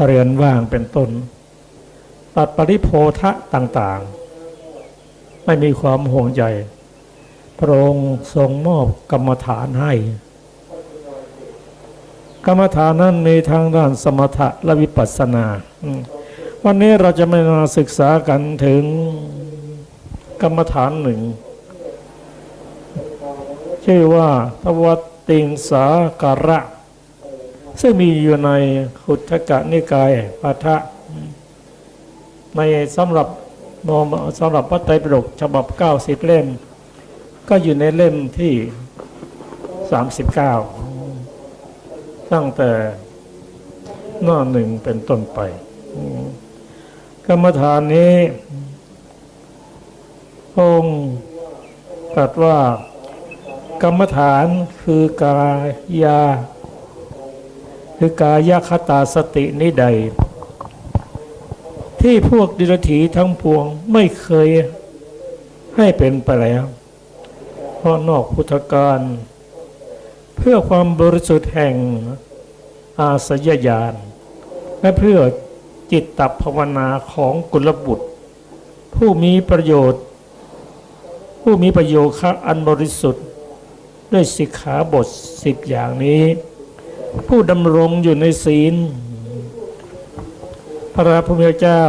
เรือนว่างเป็นต้นตัดปริโภทะต่างๆไม่มีความห่วงใยพระองค์ทรงมอบกรรมฐานให้กรรมฐานนั้นมีทางด้านสมถะและวิปัสสนาวันนี้เราจะมาศึกษากันถึงกรรมฐานหนึ่งชื่อว่าทวัตติงสาการะซึ่งมีอยู่ในขุททกนิกายปัฏฐะในสำหรับพระไตรปิฎกฉบับ90เล่มก็อยู่ในเล่มที่39ตั้งแต่หน้าหนึ่งเป็นต้นไปกรรมฐานนี้องค์ตรัสว่ากรรมฐานคือกายคตาสตินิใดที่พวกดิรถีทั้งปวงไม่เคยให้เป็นไปแล้วเพราะนอกพุทธกาลเพื่อความบริสุทธิ์แห่งอาสยญาณและเพื่อจิตตภาวนาของกุลบุตรผู้มีประโยชน์คะอันบริสุทธิ์ด้วยสิกขาบท10อย่างนี้ผู้ดำรงอยู่ในศีลพระพุทธเจ้า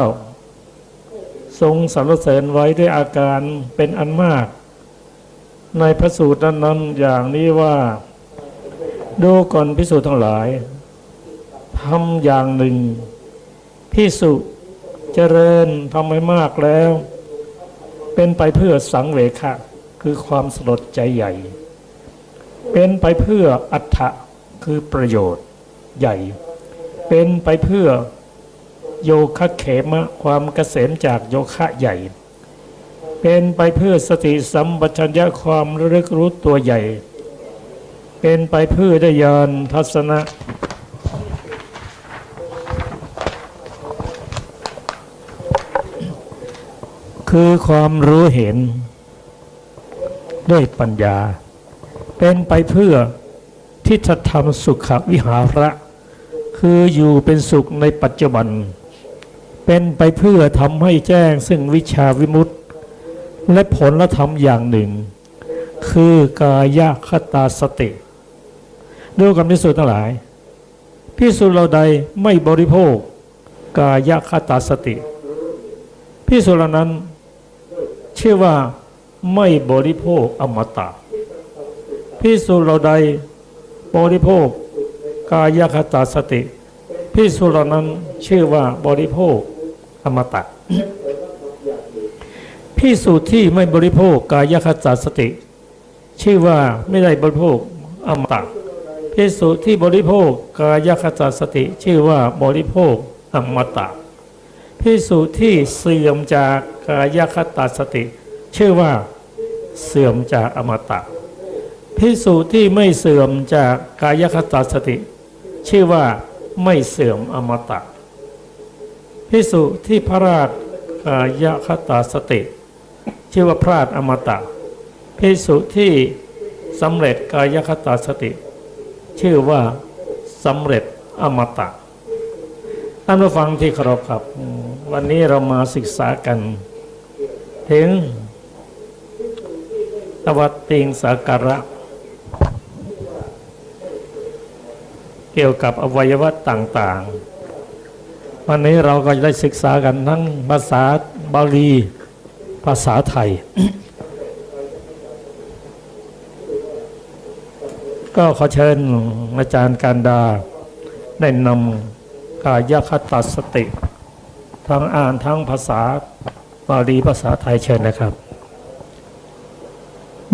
ทรงสรรเสริญไว้ด้วยอาการเป็นอันมากในพระสูตรนั้นอย่างนี้ว่าดูก่อนภิกษุทั้งหลายทำอย่างหนึ่งภิกษุเจริญทำให้มากแล้วเป็นไปเพื่อสังเวชะคือความสลดใจใหญ่เป็นไปเพื่ออัตถะคือประโยชน์ใหญ่เป็นไปเพื่อโยคะเขมะความเกษมจากโยคะใหญ่เป็นไปเพื่อสติสัมปชัญญะความระลึกรู้ตัวใหญ่เป็นไปเพื่อได้ญาณทัศนะคือความรู้เห็นด้วยปัญญาเป็นไปเพื่อทิฏฐธรรมสุขวิหาระคืออยู่เป็นสุขในปัจจุบันเป็นไปเพื่อทำให้แจ้งซึ่งวิชาวิมุตติและผลธรรมอย่างหนึ่งคือกายคตาสติดูกันภิกษุทั้งหลายภิกษุเราใดไม่บริโภคกายคตาสติภิกษุเหล่านั้นชื่อว่าไม่บริโภคอมตะภิกษุเราใดบริโภคกายคตาสติภิกษุเหล่านั้นชื่อว่าบริโภคอมตะภิกษุที่ไม่บริโภคกายคตาสติชื่อว่าไม่ได้บริโภคอมตะภิกษุที่บริโภคกายคตาสติชื่อว่าบริโภคอมตะภิกษุที่เสื่อมจากกายคตาสติชื่อว่าเสื่อมจากอมตะภิกษุที่ไม่เสื่อมจากกายคตาสติชื่อว่าไม่เสื่อมอมตะภิกษุที่พลาดกายคตาสติชื่อว่าพลาดอมตะภิกษุที่สำเร็จกายคตาสติชื่อว่าสำเร็จอมตะท่านผู้ฟังที่เคารพครับวันนี้เรามาศึกษากันถึงทวัตติงสาการะเกี่ยวกับอวัยวะต่างๆวันนี้เราก็จะได้ศึกษากันทั้งภาษาบาลีภาษาไทย ก็ขอเชิญอาจารย์การดาได้นำกายคตาสติทั้งอ่านทั้งภาษาบาลีภาษาไทยเชิญนะครับ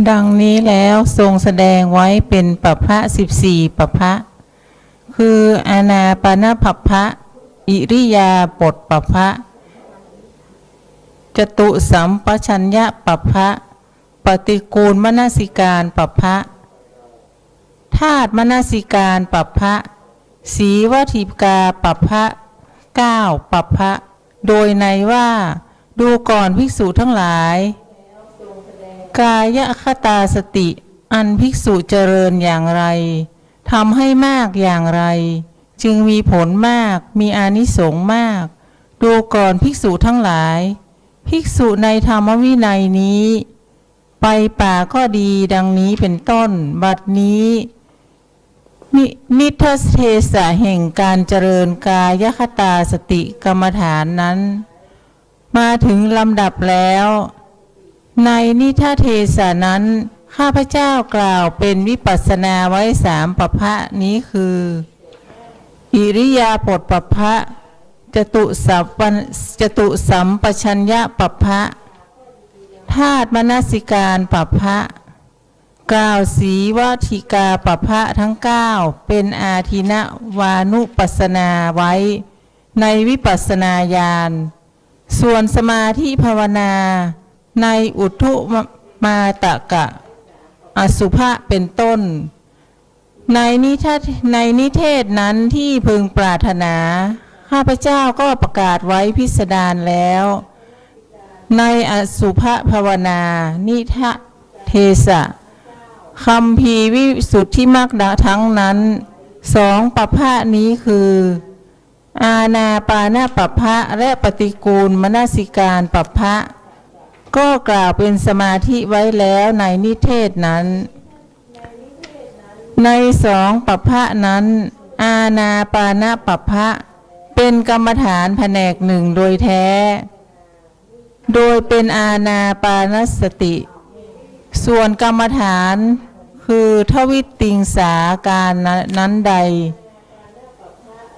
ดังนี้แล้วทรงแสดงไว้เป็นปัพพะ14ปัพพะคืออานาปานปัพพะอิริยาบถปัพพะจตุสัมปชัญญะปัพพะปฏิกูลมนสิการปัพพะธาตุมนสิการปัพพะสีวัฏิกาปัพพะ9ปัพพะโดยในว่าดูก่อนภิกษุทั้งหลายกายคตาสติอันภิกษุเจริญอย่างไรทำให้มากอย่างไร จึงมีผลมากมีอานิสงส์มาก ดูก่อนภิกษุทั้งหลาย ภิกษุในธรรมวินัยนี้ ไปป่าก็ดีดังนี้เป็นต้น บัดนี้นิทัสเทสะแห่งการเจริญกายคตาสติกรรมฐานนั้น มาถึงลำดับแล้ว ในนิทัสเทสะนั้นข้าพเจ้ากล่าวเป็นวิปัสสนาไว้3ปัพพะนี้คือ อิริยาบถปัพพะจตุสัมปชัญญะปัพพะธาตุมนสิการปัพพะกล่าวสีวัติกาปัพพะทั้ง9เป็นอาทินวานุปัสสนาไว้ในวิปัสสนาญาณส่วนสมาธิภาวนาในอุทุมาตกะอสุภะเป็นต้นในนิเทศนั้นที่พึงปรารถนาข้าพเจ้าก็ประกาศไว้พิสดารแล้วในอสุภภาวนานิทะเทสะคัมภีร์วิสุทธิมรรคทั้งนั้น2ปัพพะนี้คืออานาปานปัพพะและปฏิกูลมนสิการปัพพะก็กล่าวเป็นสมาธิไว้แล้วในนิเทศนั้นใน2ปัพพะนั้นอานาปานปัพพะเป็นกรรมฐานแผนกหนึ่งโดยแท้โดยเป็นอานาปานสติส่วนกรรมฐานคือทวิตติงสาการนั้นใด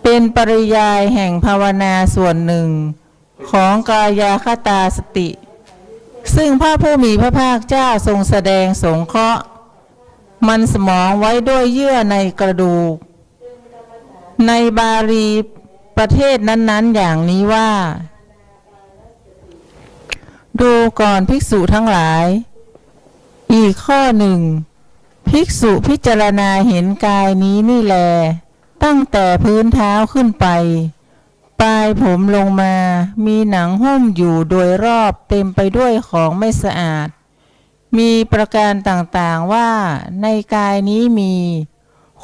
เป็นปริยายแห่งภาวนาส่วนหนึ่งของกายคตาสติซึ่งพระผู้มีพระภาคเจ้าทรงแสดงสงเคราะห์มันสมองไว้ด้วยเยื่อในกระดูกในบาลีประเทศนั้นๆอย่างนี้ว่าดูก่อนภิกษุทั้งหลายอีกข้อหนึ่งภิกษุพิจารณาเห็นกายนี้นี่แลตั้งแต่พื้นเท้าขึ้นไปปลายผมลงมามีหนังหุ้มอยู่โดยรอบเต็มไปด้วยของไม่สะอาดมีประการต่างๆว่าในกายนี้มี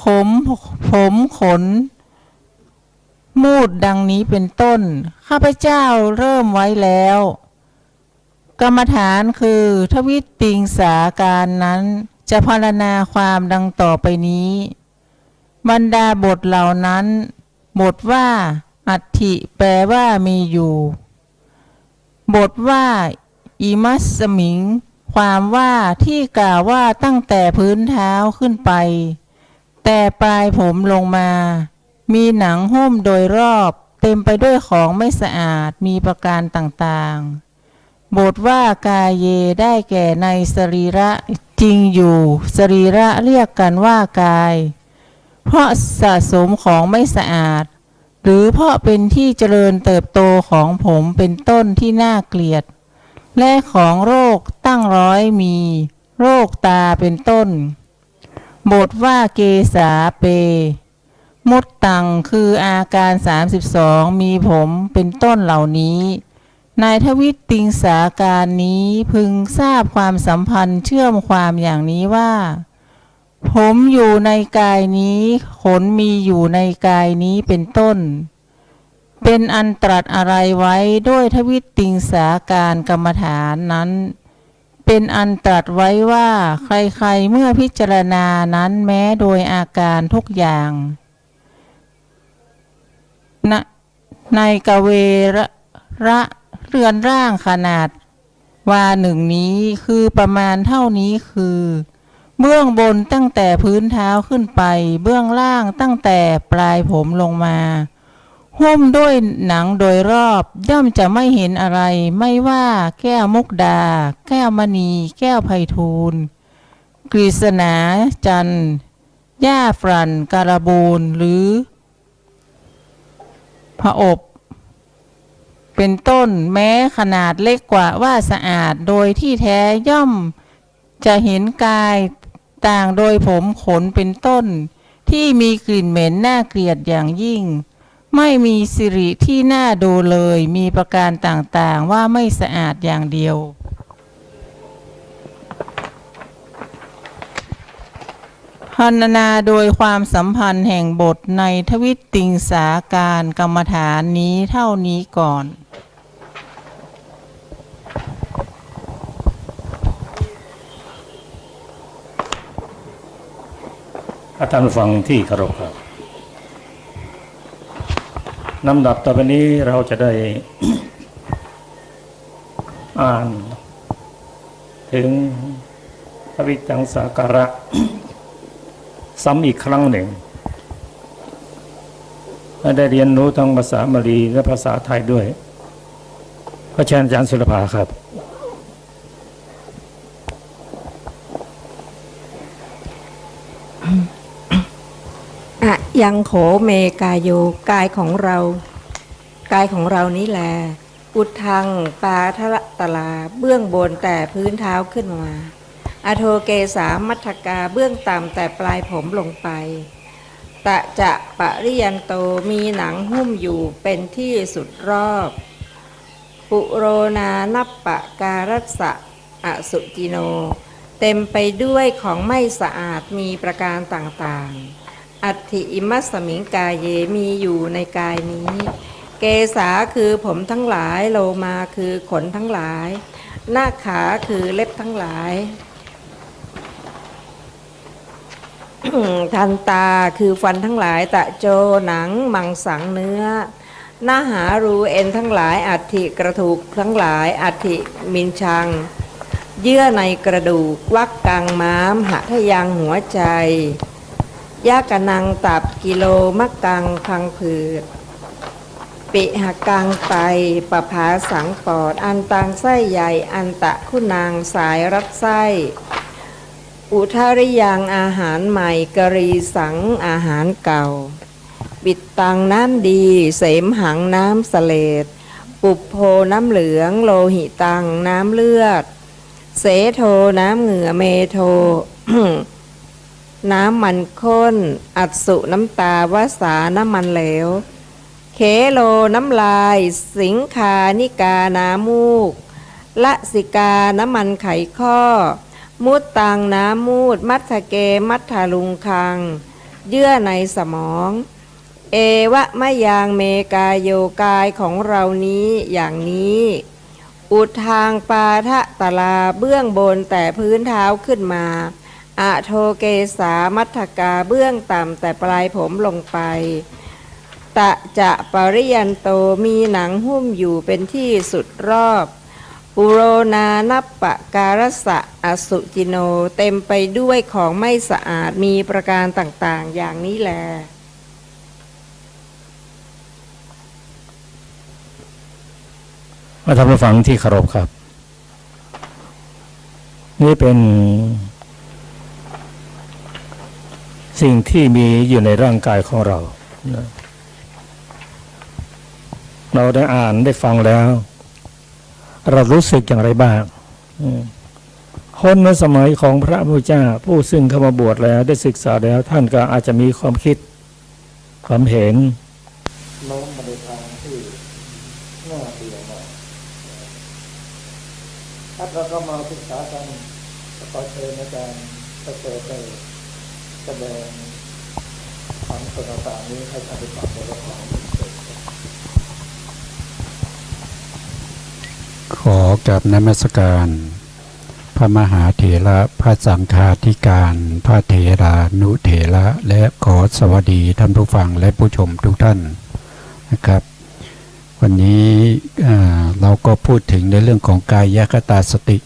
ผมขนมูดดังนี้เป็นต้นข้าพเจ้าเริ่มไว้แล้วกรรมฐานคือทวิตติงสาการนั้นจะพรรณนาความดังต่อไปนี้บรรดาบทเหล่านั้นบทว่าอัตถิแปลว่ามีอยู่บทว่าอิมัสสมิงความว่าที่กล่าวว่าตั้งแต่พื้นเท้าขึ้นไปแต่ปลายผมลงมามีหนังหุ้มโดยรอบเต็มไปด้วยของไม่สะอาดมีประการต่างๆบทว่ากายเยได้แก่ในสรีระจริงอยู่สรีระเรียกกันว่ากายเพราะสะสมของไม่สะอาดหรือเพราะเป็นที่เจริญเติบโตของผมเป็นต้นที่น่าเกลียดและของโรคตั้งร้อยมีโรคตาเป็นต้นบทว่าเกสาเปมุตตังคืออาการ32มีผมเป็นต้นเหล่านี้นายทวิตติงสาการนี้พึงทราบความสัมพันธ์เชื่อมความอย่างนี้ว่าผมอยู่ในกายนี้ขนมีอยู่ในกายนี้เป็นต้นเป็นอันตรัสอะไรไว้ด้วยทวิตติงสาการกรรมฐานนั้นเป็นอันตรัสไว้ว่าใครๆเมื่อพิจารณานั้นแม้โดยอาการทุกอย่างในกเวระเรือนร่างขนาดวาหนึ่งนี้คือประมาณเท่านี้คือเบื้องบนตั้งแต่พื้นเท้าขึ้นไปเบื้องล่างตั้งแต่ปลายผมลงมาหุ้มด้วยหนังโดยรอบย่อมจะไม่เห็นอะไรไม่ว่าแก้วมุกดาแก้วมณีแก้วไพฑูรย์กฤษณาจันทร์หญ้าฝรั่นการบูลหรือผอบเป็นต้นแม้ขนาดเล็กกว่าว่าสะอาดโดยที่แท้ย่อมจะเห็นกายต่างโดยผมขนเป็นต้นที่มีกลิ่นเหม็นน่าเกลียดอย่างยิ่งไม่มีสิริที่น่าดูเลยมีประการต่างๆว่าไม่สะอาดอย่างเดียว พรรณนาโดยความสัมพันธ์แห่งบทในทวิตติงสาการกรรมฐานนี้เท่านี้ก่อน ท่านผู้ฟังที่เคารพครับลำดับต่อไปนี้เราจะได้ อ่านถึงพระวิจังสาการะ ซ้ำอีกครั้งหนึ่งและได้เรียนรู้ทั้งภาษาบาลีและภาษาไทยด้วยพระเชิญอาจารย์สุรภาครับ อะยังโขเมกายโยกายของเรานี้แลอุทังปาทะตลาเบื้องบนแต่พื้นเท้าขึ้นมาอโทเกสามัทธกาเบื้องต่ำแต่ปลายผมลงไปตะจะปริยันโตมีหนังหุ้มอยู่เป็นที่สุดรอบปุโรนานัปปะการัสสะอสุจิโนเต็มไปด้วยของไม่สะอาดมีประการต่างๆอัตถิอิมัสสมิงกายเยมีอยู่ในกายนี้เกสาคือผมทั้งหลายโลมาคือขนทั้งหลายหน้าขาคือเล็บทั้งหลาย ทันตาคือฟันทั้งหลายตะโจหนังมังสังเนื้อหน้าหารูเอ็นทั้งหลายอัฐิกระดูกทั้งหลายอัฐิมินชังเยื่อในกระดูกวักกังม้ามหะทะยังหัวใจยากะนังตับกิโลมะกังพังผืดปิหกังไตปะผาสังปอดอันตังไส้ใหญ่อันตะคุณางสายรัดไส้อุทาริยังอาหารใหม่กรีสังอาหารเก่าบิดตังน้ำดีเสมหังน้ำสเลดปุบโพน้ำเหลืองโลหิตังน้ำเลือดเสโทน้ำเหงื่อเมโท น้ำมันข้นอัดสุน้ำตาวสาน้ำมันเหลวเคโลน้ำลายสิงคานิกาน้ำมูกละสิกาน้ำมันไขข้อมุตตังน้ำมูดมัทธเกมัทธาลุงคังเยื่อในสมองเอวะมะยางเมกายโยกายของเรานี้อย่างนี้อุทางปาทะตลาเบื้องบนแต่พื้นเท้าขึ้นมาอะโทเกสามัทธกาเบื้องต่ำแต่ปลายผมลงไปตะจะปริยันโตมีหนังหุ้มอยู่เป็นที่สุดรอบปุโรนานัปปะการัสสะอสุจิโนเต็มไปด้วยของไม่สะอาดมีประการต่างๆอย่างนี้แลท่านผู้ฟังที่เคารพครับนี่เป็นสิ่งที่มีอยู่ในร่างกายของเราเราได้อ่านได้ฟังแล้วเรารู้สึกอย่างไรบ้างคนในสมัยของพระพุทธเจ้าผู้ซึ่งเข้ามาบวชแล้วได้ศึกษาแล้วท่านก็อาจจะมีความคิดความเห็นโน้มมาในทางที่น่าเบื่อหน่อยถ้าเราก็มาศึกษากันขอเชิญอาจารย์ประเสริฐได้แสดงคำสอนต่างๆนี้ให้ท่านได้ฟังได้รับฟังขอกราบนมัสการพระมหาเถระพระสังฆาธิการพระเถรานุเถระและขอสวัสดีท่านผู้ฟังและผู้ชมทุกท่านนะครับวันนี้เราก็พูดถึงในเรื่องของกายคตาสติ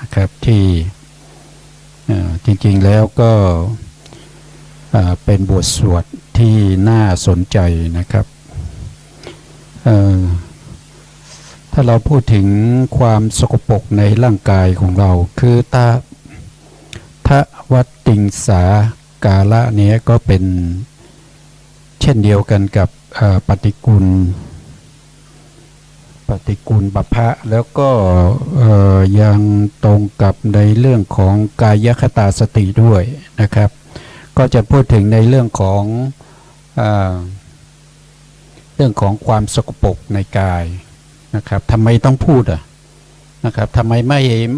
นะครับที่จริงๆแล้วก็เป็นบทสวดที่น่าสนใจนะครับถ้าเราพูดถึงความสกปรกในร่างกายของเราคือทวัตติงสากาละเนี้ยก็เป็นเช่นเดียวกันกับปฏิกูลบัพพะแล้วก็ยังตรงกับในเรื่องของกายคตาสติด้วยนะครับก็จะพูดถึงในเรื่องของความสกปรกในกายนะครับทำไมต้องพูดนะครับทำไม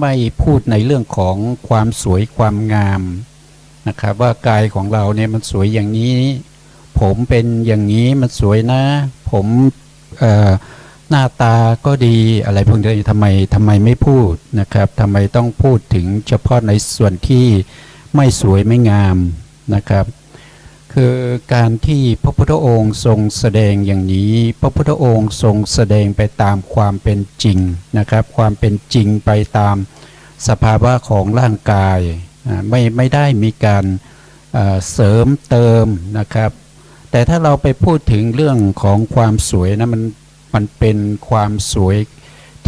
ไม่พูดในเรื่องของความสวยความงาม นะครับว่ากายของเราเนี่ยมันสวยอย่างนี้ ผมเป็นอย่างนี้มันสวยนะ ผมหน้าตาก็ดีอะไรพวกนี้ทำไมไม่พูดนะครับทำไมต้องพูดถึงเฉพาะในส่วนที่ไม่สวยไม่งามนะครับคือการที่พระพุทธองค์ทรงแสดงอย่างนี้พระพุทธองค์ทรงแสดงไปตามความเป็นจริงนะครับความเป็นจริงไปตามสภาวะของร่างกายไม่ได้มีการเสริมเติมนะครับแต่ถ้าเราไปพูดถึงเรื่องของความสวยนะมันเป็นความสวย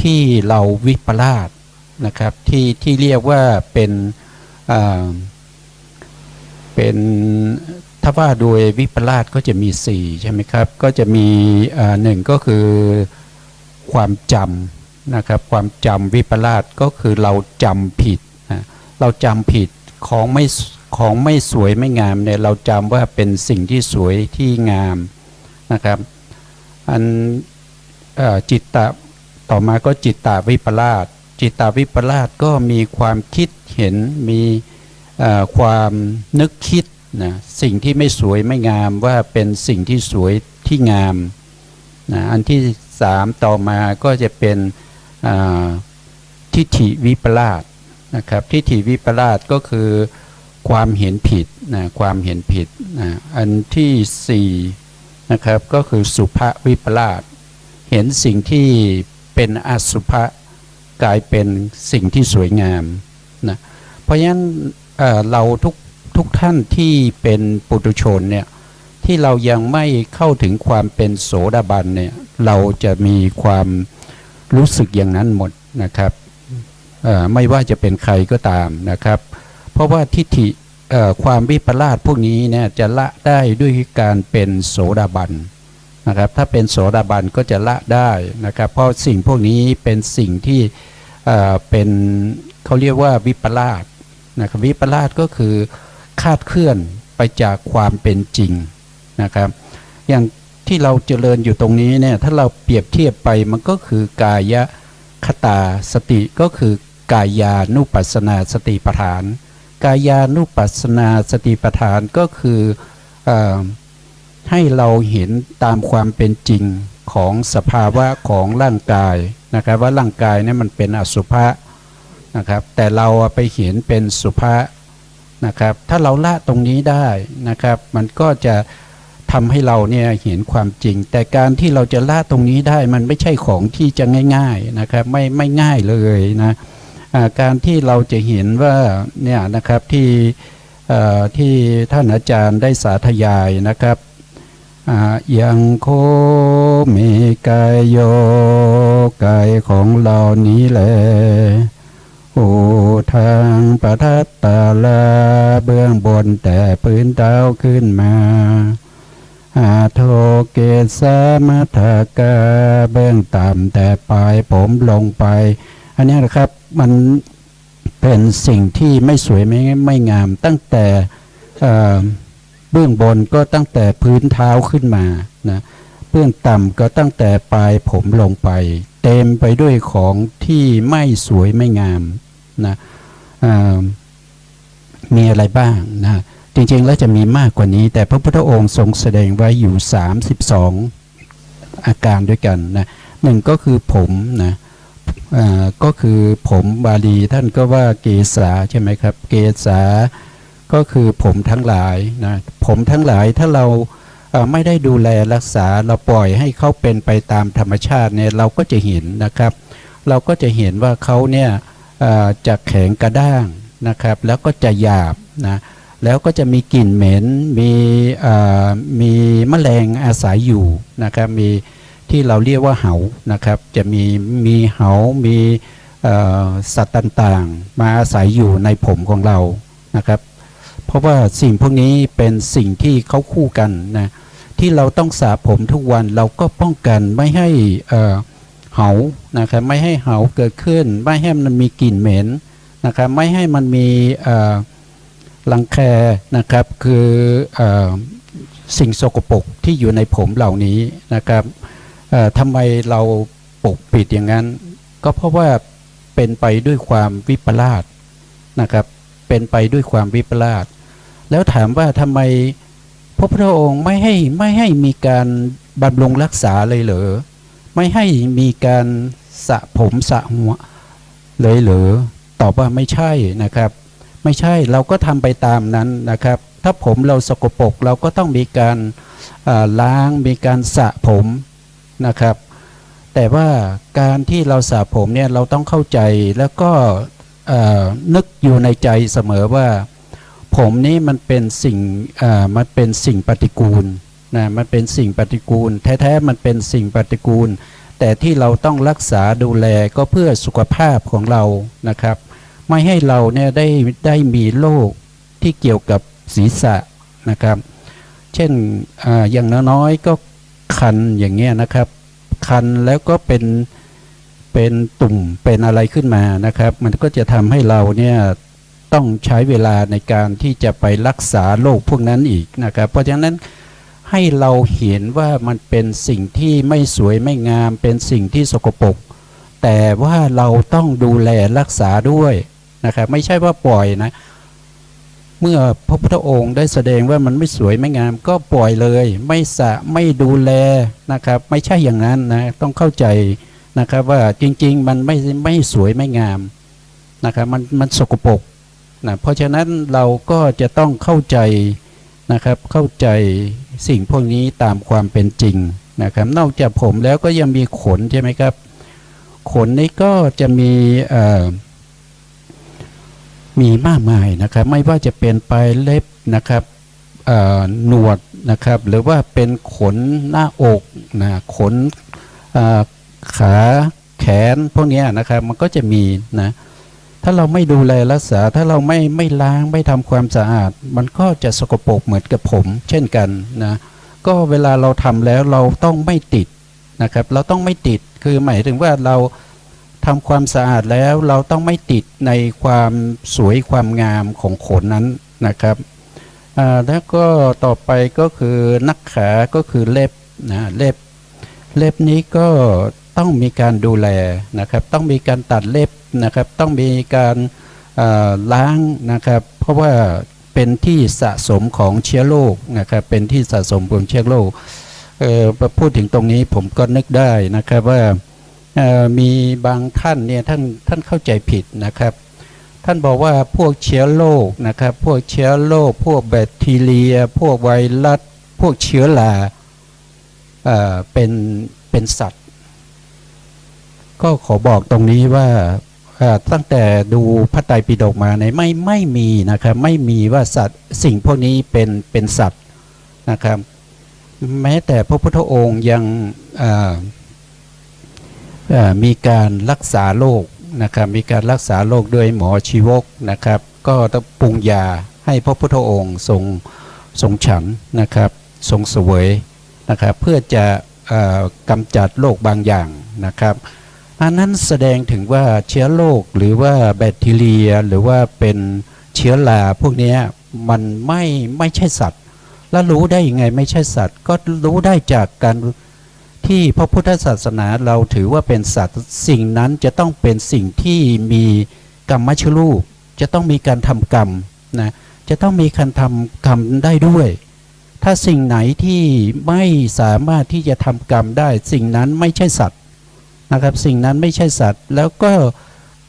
ที่เราวิปลาสนะครับที่เรียกว่าเป็นถ้าว่าโดยวิปลาสก็จะมี4ใช่ไหมครับก็จะมีหนึ่งก็คือความจำนะครับความจำวิปลาสก็คือเราจำผิดนะเราจำผิดของไม่สวยไม่งามเนี่ยเราจำว่าเป็นสิ่งที่สวยที่งามนะครับอันจิตตะต่อมาก็จิตตวิปลาสจิตตวิปลาสก็มีความคิดเห็นมีความนึกคิดนะสิ่งที่ไม่สวยไม่งามว่าเป็นสิ่งที่สวยที่งามนะอันที่3ต่อมาก็จะเป็นทิฏฐิวิปลาสนะครับทิฏฐิวิปลาสก็คือความเห็นผิดนะความเห็นผิดนะอันที่4นะครับก็คือสุภวิปลาสเห็นสิ่งที่เป็นอสุภะกลายเป็นสิ่งที่สวยงามนะเพราะฉะนั้นเราทุกท่านที่เป็นปุถุชนเนี่ยที่เรายังไม่เข้าถึงความเป็นโสดาบันเนี่ยเราจะมีความรู้สึกอย่างนั้นหมดนะครับไม่ว่าจะเป็นใครก็ตามนะครับเพราะว่าทิฏฐิความวิปลาสพวกนี้เนี่ยจะละได้ด้วยการเป็นโสดาบันนะครับถ้าเป็นโสดาบันก็จะละได้นะครับเพราะสิ่งพวกนี้เป็นสิ่งที่เป็นเขาเรียกว่าวิปลาสนะครับวิปลาสก็คือคาดเคลื่อนไปจากความเป็นจริงนะครับอย่างที่เราเจริญอยู่ตรงนี้เนี่ยถ้าเราเปรียบเทียบไปมันก็คือกายคตาสติก็คือกายานุปัสสนาสติปัฏฐานกายานุปัสสนาสติปัฏฐานก็คือให้เราเห็นตามความเป็นจริงของสภาวะของร่างกายนะครับว่าร่างกายเนี่ยมันเป็นอสุภะนะครับแต่เราไปเห็นเป็นสุภะนะครับถ้าเราละตรงนี้ได้นะครับมันก็จะทำให้เราเนี่ยเห็นความจริงแต่การที่เราจะละตรงนี้ได้มันไม่ใช่ของที่จะง่ายๆนะครับไม่ง่ายเลยนะการที่เราจะเห็นว่าเนี่ยนะครับที่ท่านอาจารย์ได้สาธยายนะครับยังโคเมกายโยกายของเรานี้แหละโอทางปทัตตาลาเบื้องบนแต่พื้นเท้าขึ้นมาอาโทเกสามัทกาเบื้องต่ำแต่ปลายผมลงไปอันนี้นะครับมันเป็นสิ่งที่ไม่สวยไม่งามตั้งแต่เบื้องบนก็ตั้งแต่พื้นเท้าขึ้นมานะเบื้องต่ำก็ตั้งแต่ปลายผมลงไปเต็มไปด้วยของที่ไม่สวยไม่งามนะมีอะไรบ้างนะจริงๆแล้วจะมีมากกว่านี้แต่พระพุทธองค์ทรงแสดงไว้อยู่32อาการด้วยกันนะหนึ่งก็คือผมนะก็คือผมบาลีท่านก็ว่าเกษาใช่ไหมครับเกษาก็คือผมทั้งหลายนะผมทั้งหลายถ้าเราไม่ได้ดูแลรักษาเราปล่อยให้เขาเป็นไปตามธรรมชาติเนี่ยเราก็จะเห็นนะครับเราก็จะเห็นว่าเขาเนี่ยจะแข็งกระด้างนะครับแล้วก็จะหยาบนะแล้วก็จะมีกลิ่นเหม็นมีแมลงอาศัยอยู่นะครับมีที่เราเรียกว่าเหานะครับจะมีเหามีสัตว์ต่างๆมาอาศัยอยู่ในผมของเรานะครับเพราะว่าสิ่งพวกนี้เป็นสิ่งที่เขาคู่กันนะที่เราต้องสระผมทุกวันเราก็ป้องกันไม่ให้เหานะครับไม่ให้เหาเกิดขึ้นไม่ให้มันมีกลิ่นเหม็นนะครับไม่ให้มันมีรังแคนะครับคือสิ่งสกปรกที่อยู่ในผมเหล่านี้นะครับทำไมเราปกปิดอย่างนั้นก็เพราะว่าเป็นไปด้วยความวิปลาสนะครับเป็นไปด้วยความวิปลาส แล้วถามว่าทำไมพระพุทธองค์ไม่ให้มีการบำรุงรักษาเลยเหรอไม่ให้มีการสระผมสระหัวเลยเหรอตอบว่าไม่ใช่นะครับไม่ใช่เราก็ทำไปตามนั้นนะครับถ้าผมเราสกปรกเราก็ต้องมีการล้างมีการสระผมนะครับแต่ว่าการที่เราสระผมเนี่ยเราต้องเข้าใจแล้วก็นึกอยู่ในใจเสมอว่าผมนี้มันเป็นสิ่งปฏิกูลนะมันเป็นสิ่งปฏิกูลแท้ๆมันเป็นสิ่งปฏิกูลแต่ที่เราต้องรักษาดูแลก็เพื่อสุขภาพของเรานะครับไม่ให้เราเนี่ยได้มีโรคที่เกี่ยวกับศีรษะนะครับเช่นอย่างน้อยๆก็คันอย่างเงี้ยนะครับคันแล้วก็เป็นตุ่มเป็นอะไรขึ้นมานะครับมันก็จะทำให้เราเนี่ยต้องใช้เวลาในการที่จะไปรักษาโรคพวกนั้นอีกนะครับเพราะฉะนั้นให้เราเห็นว่ามันเป็นสิ่งที่ไม่สวยไม่งามเป็นสิ่งที่สกปรกแต่ว่าเราต้องดูแลรักษาด้วยนะครับไม่ใช่ว่าปล่อยนะเมื่อพระพุทธองค์ได้แสดงว่ามันไม่สวยไม่งามก็ปล่อยเลยไม่สระไม่ดูแลนะครับไม่ใช่อย่างนั้นนะต้องเข้าใจนะครับว่าจริงๆมันไม่สวยไม่งามนะครับมันสกปรกนะเพราะฉะนั้นเราก็จะต้องเข้าใจนะครับเข้าใจสิ่งพวกนี้ตามความเป็นจริงนะครับนอกจากผมแล้วก็ยังมีขนใช่ไหมครับขนนี้ก็จะมีมากมายนะครับไม่ว่าจะเป็นปลายเล็บนะครับหนวดนะครับหรือว่าเป็นขนหน้าอกนะขนขาแขนพวกนี้นะครับมันก็จะมีนะถ้าเราไม่ดูแลรักษาถ้าเราไม่ล้างไม่ทำความสะอาดมันก็จะสกปรกเหมือนกับผมเช่นกันนะก็เวลาเราทำแล้วเราต้องไม่ติดนะครับเราต้องไม่ติดคือหมายถึงว่าเราทำความสะอาดแล้วเราต้องไม่ติดในความสวยความงามของขนนั้นนะครับแล้วก็ต่อไปก็คือนักขาก็คือเล็บนะเล็บนี้ก็ต้องมีการดูแลนะครับต้องมีการตัดเล็บนะครับต้องมีการล้างนะครับเพราะว่าเป็นที่สะสมของเชื้อโรคนะครับเป็นที่สะสมของเชื้อโรคพูดถึงตรงนี้ผมก็นึกได้นะครับว่ามีบางท่านเนี่ยท่านเข้าใจผิดนะครับท่านบอกว่าพวกเชื้อโรคนะครับพวกเชื้อโรคพวกแบคทีเรียพวกไวรัสพวกเชื้อราเป็นสัตว์ก็ขอบอกตรงนี้ว่าตั้งแต่ดูพระไตรปิฎกมาในไม่มีนะครับไม่มีว่าสัตว์สิ่งพวกนี้เป็นสัตว์นะครับแม้แต่พระพุทธองค์ยังมีการรักษาโรคนะครับมีการรักษาโรคด้วยหมอชีวกนะครับก็ต้องปรุงยาให้พระพุทธองค์ทรงฉันนะครับทรงเสวยนะครับเพื่อจะกำจัดโรคบางอย่างนะครับอันนั้นแสดงถึงว่าเชื้อโรคหรือว่าแบคทีเรียหรือว่าเป็นเชื้อราพวกนี้มันไม่ใช่สัตว์แล้วรู้ได้ยังไงไม่ใช่สัตว์ก็รู้ได้จากการที่พระพุทธศาสนาเราถือว่าเป็นสัตว์สิ่งนั้นจะต้องเป็นสิ่งที่มีกรรมชรูปจะต้องมีการทำกรรมนะจะต้องมีการทำกรรมได้ด้วยถ้าสิ่งไหนที่ไม่สามารถที่จะทำกรรมได้สิ่งนั้นไม่ใช่สัตว์นะครับสิ่งนั้นไม่ใช่สัตว์แล้วก็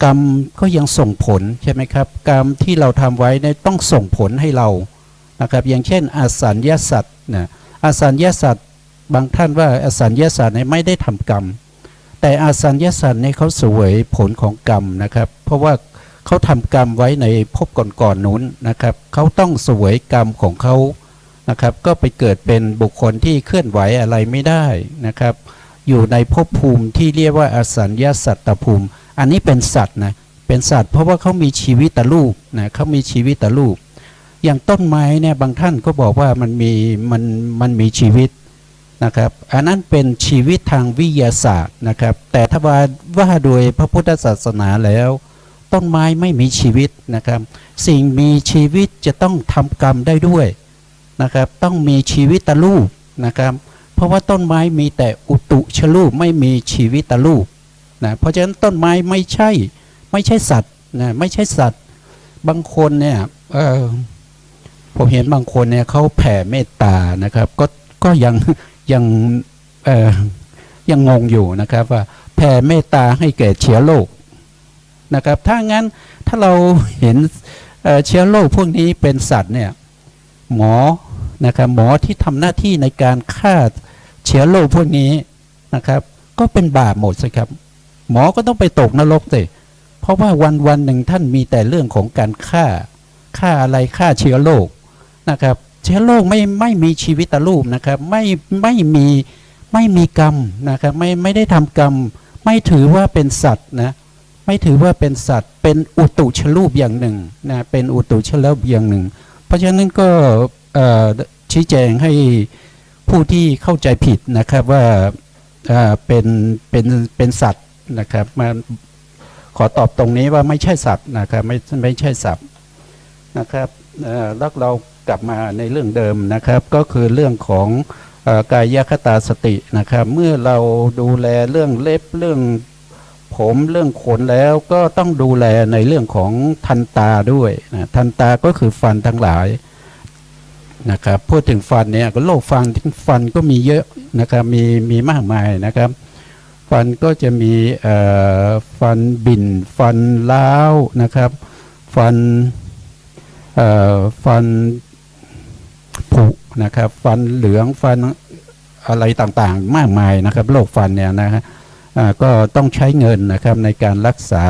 กรรมก็ยังส่งผลใช่ไหมครับกรรมที่เราทำไว้เนี่ยต้องส่งผลให้เรานะครับอย่างเช่นอสัญญาสัตว์นะอสัญญาสัตว์บางท่านว่าอสัญญาสัตว์เนี่ยไม่ได้ทำกรรมแต่อสัญญาสัตว์เนี่ยเขาเสวยผลของกรรมนะครับเพราะว่าเขาทำกรรมไว้ในภพก่อนๆนู้นนะครับเขาต้องเสวยกรรมของเขานะครับก็ไปเกิดเป็นบุคคลที่เคลื่อนไหวอะไรไม่ได้นะครับอยู่ในภพภูมิที่เรียกว่าอสัญญาสัตตภูมิอันนี้เป็นสัตว์นะเป็นสัตว์เพราะว่าเขามีชีวิตตรูปนะเขามีชีวิตตรูปอย่างต้นไม้เนี่ยบางท่านก็บอกว่ามันมีชีวิตนะครับอันนั้นเป็นชีวิตทางวิทยาศาสตร์นะครับแต่ถ้าว่าโดยพระพุทธศาสนาแล้วต้นไม้ไม่มีชีวิตนะครับสิ่งมีชีวิตจะต้องทำกรรมได้ด้วยนะครับต้องมีชีวิตตรูปนะครับเพราะว่าต้นไม้มีแต่อุตุชรูปไม่มีชีวิตตรูปนะเพราะฉะนั้นต้นไม้ไม่ใช่สัตว์นะไม่ใช่สัตว์บางคนเนี่ย ผมเห็นบางคนเนี่ยเขาแผ่เมตตานะครับก็ยังเอ่อยังงงอยู่นะครับว่าแผ่เมตตาให้แก่เชื้อโรคนะครับถ้างั้นถ้าเราเห็นเชื้อโรคพวกนี้เป็นสัตว์เนี่ยหมอนะครับหมอที่ทำหน้าที่ในการฆ่าเชื้อโรคพวกนี้นะครับก็เป็นบาปหมดสิครับหมอก็ต้องไปตกนรกสิเพราะว่าวันหนึ่งท่านมีแต่เรื่องของการฆ่าอะไรฆ่าเชื้อโรคนะครับเชื้อโรคไม่มีชีวิตรูปนะครับไม่มีกรรมนะครับไม่ได้ทำกรรมไม่ถือว่าเป็นสัตว์นะไม่ถือว่าเป็นสัตว์เป็นอุตุชรูปอย่างหนึ่งนะเป็นอุตุชรูปอย่างหนึ่งเพราะฉะนั้นก็ชี้แจงให้ผู้ที่เข้าใจผิดนะครับว่าเป็นสัตว์นะครับมาขอตอบตรงนี้ว่าไม่ใช่สัตว์นะครับไม่ใช่สัตว์นะครับแล้วเรากลับมาในเรื่องเดิมนะครับก็คือเรื่องของกายคตาสตินะครับเมื่อเราดูแลเรื่องเล็บเรื่องผมเรื่องขนแล้วก็ต้องดูแลในเรื่องของทันตาด้วยนะทันตาก็คือฟันทั้งหลายนะครับพูดถึงฟันเนี่ยก็โรคฟันก็มีเยอะนะครับมีมากมายนะครับฟันก็จะมีฟันบิ่นฟันร้าวนะครับฟันผุนะครับฟันเหลืองฟันอะไรต่างๆมากมายนะครับโรคฟันเนี่ยนะฮะก็ต้องใช้เงินนะครับในการรักษา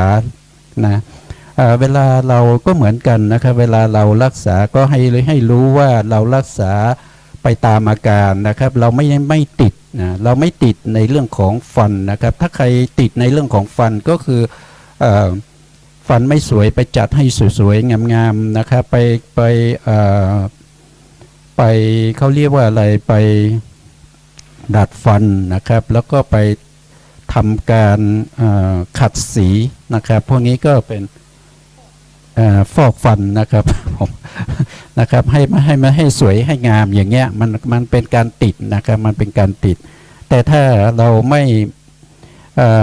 นะเวลาเราก็เหมือนกันนะครับเวลาเรารักษาก็ให้รู้ว่าเรารักษาไปตามอาการนะครับเราไม่ติดนะเราไม่ติดในเรื่องของฟันนะครับถ้าใครติดในเรื่องของฟันก็คือฟันไม่สวยไปจัดให้สวยๆงามๆนะครับไปเขาเรียกว่าอะไรไปดัดฟันนะครับแล้วก็ไปทำการขัดสีนะครับพวกนี้ก็เป็นฟอกฟันนะครับผมนะครับให้สวยให้งามอย่างเงี้ยมันเป็นการติดนะครับมันเป็นการติดแต่ถ้าเรา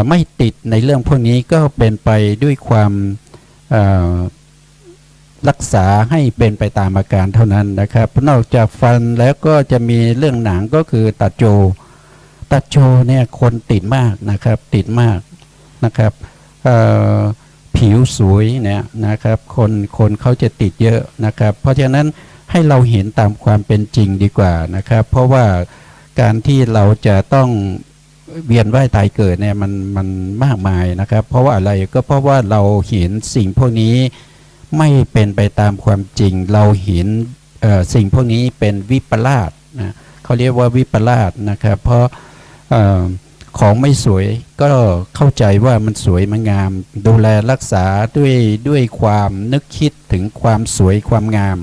ไม่ติดในเรื่องพวกนี้ก็เป็นไปด้วยความรักษาให้เป็นไปตามอาการเท่านั้นนะครับนอกจากฟันแล้วก็จะมีเรื่องหนังก็คือตัดโจเนี่ยคนติดมากนะครับติดมากนะครับผิวสวยเนี่ยนะครับคนเขาจะติดเยอะนะครับเพราะฉะนั้นให้เราเห็นตามความเป็นจริงดีกว่านะครับเพราะว่าการที่เราจะต้องเวียนว่ายตายเกิดเนี่ยมันมากมายนะครับเพราะว่าอะไรก็เพราะว่าเราเห็นสิ่งพวกนี้ไม่เป็นไปตามความจริงเราเห็นสิ่งพวกนี้เป็นวิปลาสนะเขาเรียกว่าวิปลาสนะครับเพราะของไม่สวยก็เข้าใจว่ามันสวยมันงามดูแลรักษาด้วยความนึกคิดถึงความสวยความงาม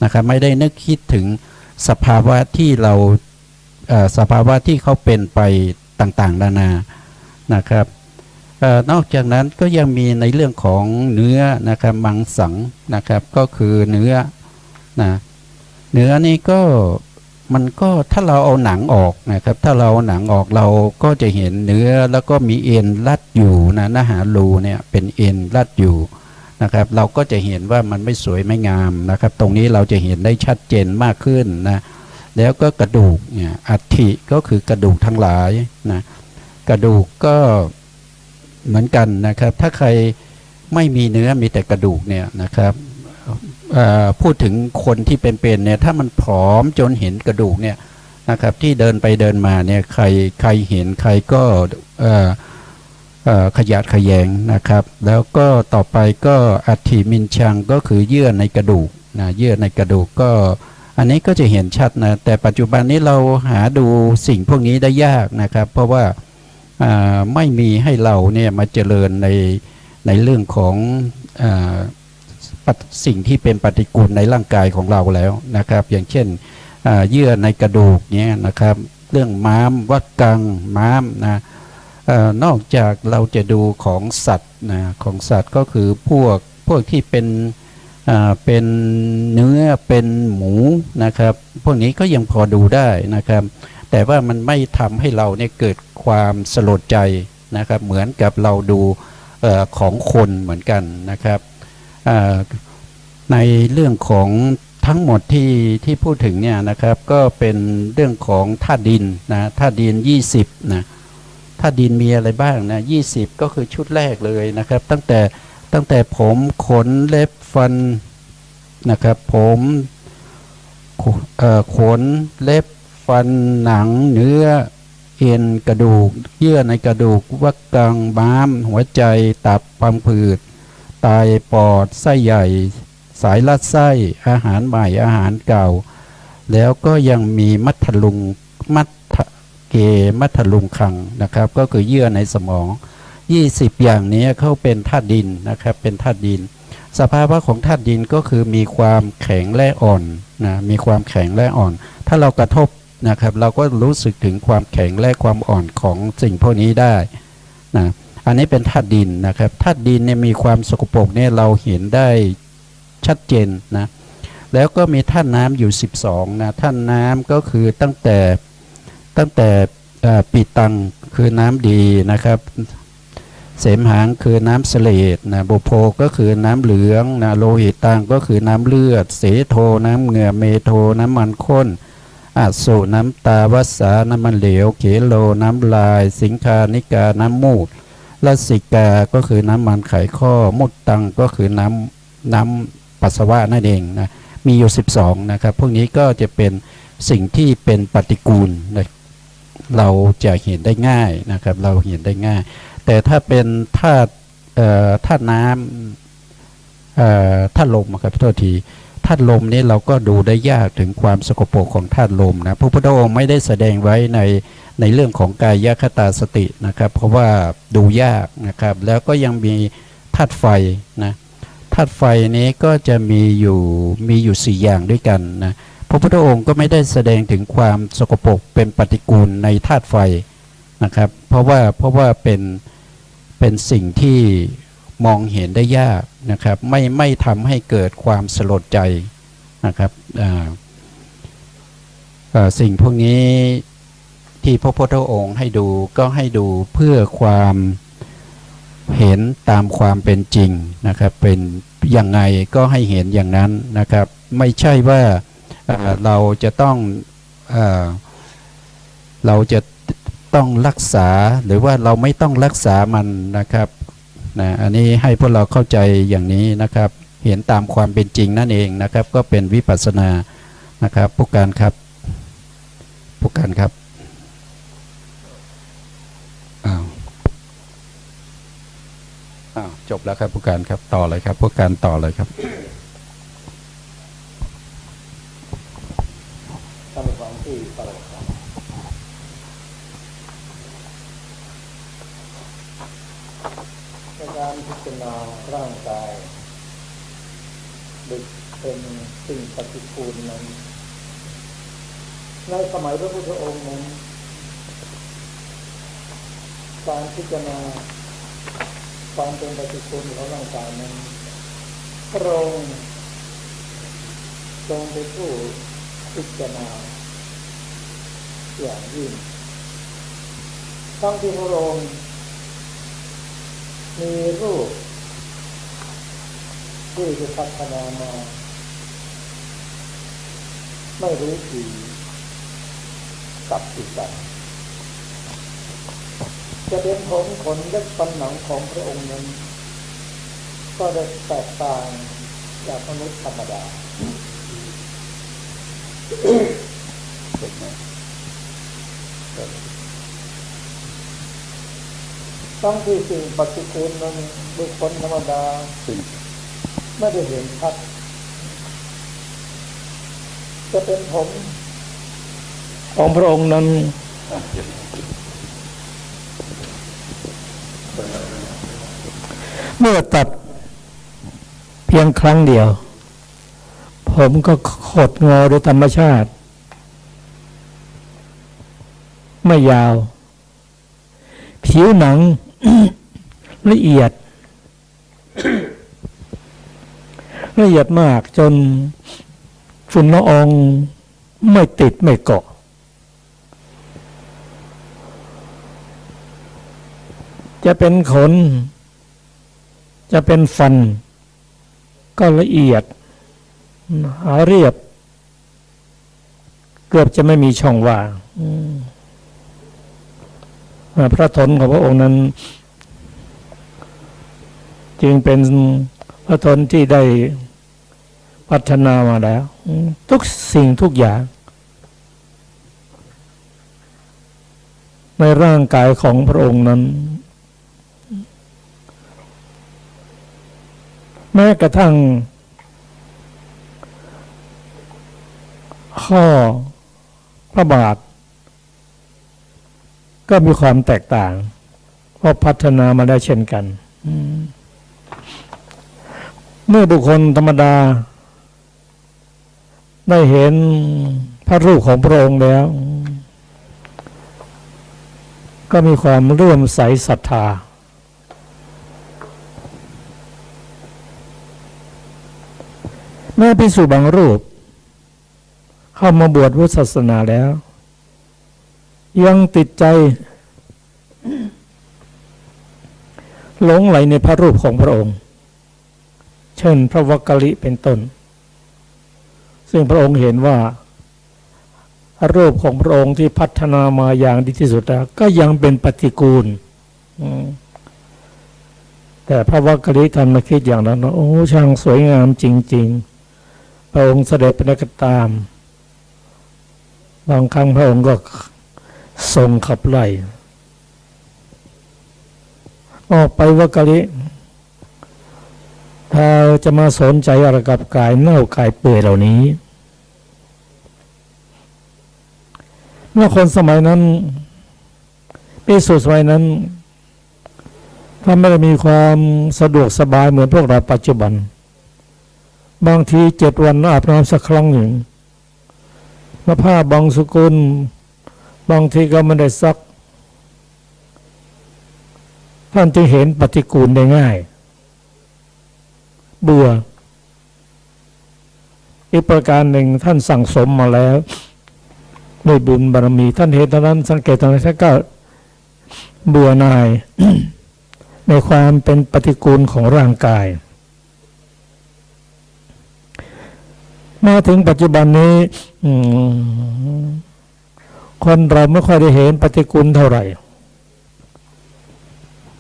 นะครับไม่ได้นึกคิดถึงสภาวะที่เขาเป็นไปต่างๆนานานะครับนอกจากนั้นก็ยังมีในเรื่องของเนื้อนะครับมังสังนะครับก็คือเนื้อนี่ก็มันก็ถ้าเราเอาหนังออกนะครับถ้าเราเอาหนังออกเราก็จะเห็นเนื้อแล้วก็มีเอ็นรัดอยู่นะหน้าหารูเนี่ยเป็นเอ็นรัดอยู่นะครับเราก็จะเห็นว่ามันไม่สวยไม่งามนะครับตรงนี้เราจะเห็นได้ชัดเจนมากขึ้นนะแล้วก็กระดูกเนี่ยอัฐิก็คือกระดูกทั้งหลายนะกระดูกก็เหมือนกันนะครับถ้าใครไม่มีเนื้อมีแต่กระดูกเนี่ยนะครับพูดถึงคนที่เป็นเนี่ยถ้ามันผอมจนเห็นกระดูกเนี่ยนะครับที่เดินไปเดินมาเนี่ยใครเห็นใครก็ขยะแขยงนะครับแล้วก็ต่อไปก็อัฐิมินชังก็คือเยื่อในกระดูกนะเยื่อในกระดูกก็อันนี้ก็จะเห็นชัดนะแต่ปัจจุบันนี้เราหาดูสิ่งพวกนี้ได้ยากนะครับเพราะว่าไม่มีให้เราเนี่ยมาเจริญในเรื่องของสิ่งที่เป็นปฏิกูลในร่างกายของเราแล้วนะครับอย่างเช่นเยื่อในกระดูกเนี่ยนะครับเรื่องม้ามวัดกังม้ามนะนอกจากเราจะดูของสัตว์นะของสัตว์ก็คือพวกที่เป็นเนื้อเป็นหมูนะครับพวกนี้ก็ยังพอดูได้นะครับแต่ว่ามันไม่ทำให้เราเนี่ยเกิดความสลดใจนะครับเหมือนกับเราดูของคนเหมือนกันนะครับในเรื่องของ ทั้งหมดที่พูดถึงเนี่ยนะครับก็เป็นเรื่องของธาตุดินนะธาตุดิน20นะธาตุดินมีอะไรบ้างนะ20ก็คือชุดแรกเลยนะครับตั้งแต่ผมขนเล็บฟันนะครับผมขนเล็บฟันหนังเนื้อเอ็นกระดูกเยื่อในกระดูกวักกังม้ามหัวใจตับพังผืดไตปอดไส้ใหญ่สายลัดไส้อาหารใหม่อาหารเก่าแล้วก็ยังมีมัทลุงมัทลุงคังนะครับก็คือเยื่อในสมอง20อย่างนี้เขาเป็นธาตุดินนะครับเป็นธาตุดินสภาวะของธาตุดินก็คือมีความแข็งและอ่อนนะมีความแข็งและอ่อนถ้าเรากระทบนะครับเราก็รู้สึกถึงความแข็งและความอ่อนของสิ่งพวกนี้ได้นะอันนี้เป็นธาตุดินนะครับธาตุดินเนี่ยมีความสกปรกเนี่ยเราเห็นได้ชัดเจนนะแล้วก็มีธาตุน้ำอยู่12นะธาตุน้ำก็คือตั้งแต่ปีตังคือน้ำดีนะครับเสมหางคือน้ำเสลดนะบุโพก็คือน้ำเหลืองนะโลหิตังก็คือน้ำเลือดเสโทน้ำเหงื่อเมโทน้ำมันข้นอาสุน้ำตาวัสสาน้ำมันเหลวเขโลน้ำลายสิงคานิกาน้ำมูดลสิกาก็คือน้ำมันไขข้อมุดตังก็คือน้ำปัสสาวะนั่นเองนะมีอยู่12นะครับพวกนี้ก็จะเป็นสิ่งที่เป็นปฏิกูลนะเราจะเห็นได้ง่ายนะครับเราเห็นได้ง่ายแต่ถ้าเป็นธาตุน้ำธาตุลมครับโทษทีธาตุลมนี่เราก็ดูได้ยากถึงความสกปรกของธาตุลมนะพระพุทธองค์ไม่ได้แสดงไว้ในเรื่องของกายคตาสตินะครับเพราะว่าดูยากนะครับแล้วก็ยังมีธาตุไฟนะธาตุไฟนี้ก็จะมีอยู่4อย่างด้วยกันนะพระพุทธองค์ก็ไม่ได้แสดงถึงความสกปรกเป็นปฏิกูลในธาตุไฟนะครับเพราะว่าเป็นสิ่งที่มองเห็นได้ยากนะครับไม่ทำให้เกิดความสลดใจนะครับสิ่งพวกนี้ที่พระพุทธองค์ให้ดูก็ให้ดูเพื่อความเห็นตามความเป็นจริงนะครับเป็นยังไงก็ให้เห็นอย่างนั้นนะครับไม่ใช่ว่าเราจะต้องรักษาหรือว่าเราไม่ต้องรักษามันนะครับนะอันนี้ให้พวกเราเข้าใจอย่างนี้นะครับเห็นตามความเป็นจริงนั่นเองนะครับก็เป็นวิปัสสนานะครับผู้การครับจบแล้วครับผู้การครับต่อเลยครับผู้การต่อเลยครับในการพิจารณาร่างกายเป็นสิ่งปฏิกูลนั้นในสมัยพระพุทธองค์นั้นการพิจารณาความเป็นปฏิกูลของร่างกายนั้นพระองค์ทรงเป็นผู้พิจารณาอย่างยิ่งทั้งที่พระองค์มีรูปที่จะพัฒนามาไม่รู้กี่กับกี่กันจะเป็นผมขนเล็บฟันหนังของพระองค์นั้นก็ได้แตกต่างจากมนุษย์ธรรมดาทั้งที่สิ่งปฏิกูลนั้นบุคคลธรรมดาไม่ได้เห็นชัดจะเป็นผมของพระองค์นั้นเมื่อตัดเพียงครั้งเดียวผมก็ขดงอโดยธรรมชาติไม่ยาวผิวหนัง ละเอียดมากจนฝุ่นละอองไม่ติดไม่เกาะจะเป็นขนจะเป็นฟันก็ละเอียด หาเรียบเกือบจะไม่มีช่องว่างพระทนของพระองค์นั้นจึงเป็นพระทนที่ได้พัฒนามาแล้วทุกสิ่งทุกอย่างในร่างกายของพระองค์นั้นแม้กระทั่งข้อพระบาทก็มีความแตกต่างเพราะพัฒนามาได้เช่นกันเมื่อบุคคลธรรมดาได้เห็นพระรูปของพระองค์แล้วก็มีความเลื่อมใสศรัทธาแม้ภิกษุบางรูปเข้ามาบวชพุทธศาสนาแล้วยังติดใจหลงไหลในพระรูปของพระองค์เช่นพระวักกลิเป็นต้นซึ่งพระองค์เห็นว่ารูปของพระองค์ที่พัฒนามาอย่างดีที่สุดแล้วก็ยังเป็นปฏิกูลแต่พระวักกลิทำมาคิดอย่างนั้นโอ้ช่างสวยงามจริงๆพระองค์เสด็จไปไหนก็ตามบางครั้งพระองค์ก็ทรงขับไล่ออกไปวักกลิถ้าจะมาสนใจอะไรกับกายเน่ากายเปื่อยเหล่านี้เมื่อคนสมัยนั้นภิกษุสมัยนั้นถ้าไม่ได้มีความสะดวกสบายเหมือนพวกเราปัจจุบันบางที7 วันอาบน้ำสักครั้งหนึ่งมาผ้าบางสกุลบางทีก็ไม่ได้ซักท่านจึงเห็นปฏิกูลได้ง่ายเบื่ออีกประการหนึ่งท่านสั่งสมมาแล้วด้วยบุญบารมีท่านเห็นตอนนั้นสังเกตตอนนั้นท่านก็เบื่อหน่าย ในความเป็นปฏิกูลของร่างกายมาถึงปัจจุบันนี้คนเราไม่ค่อยได้เห็นปฏิกูลเท่าไหร่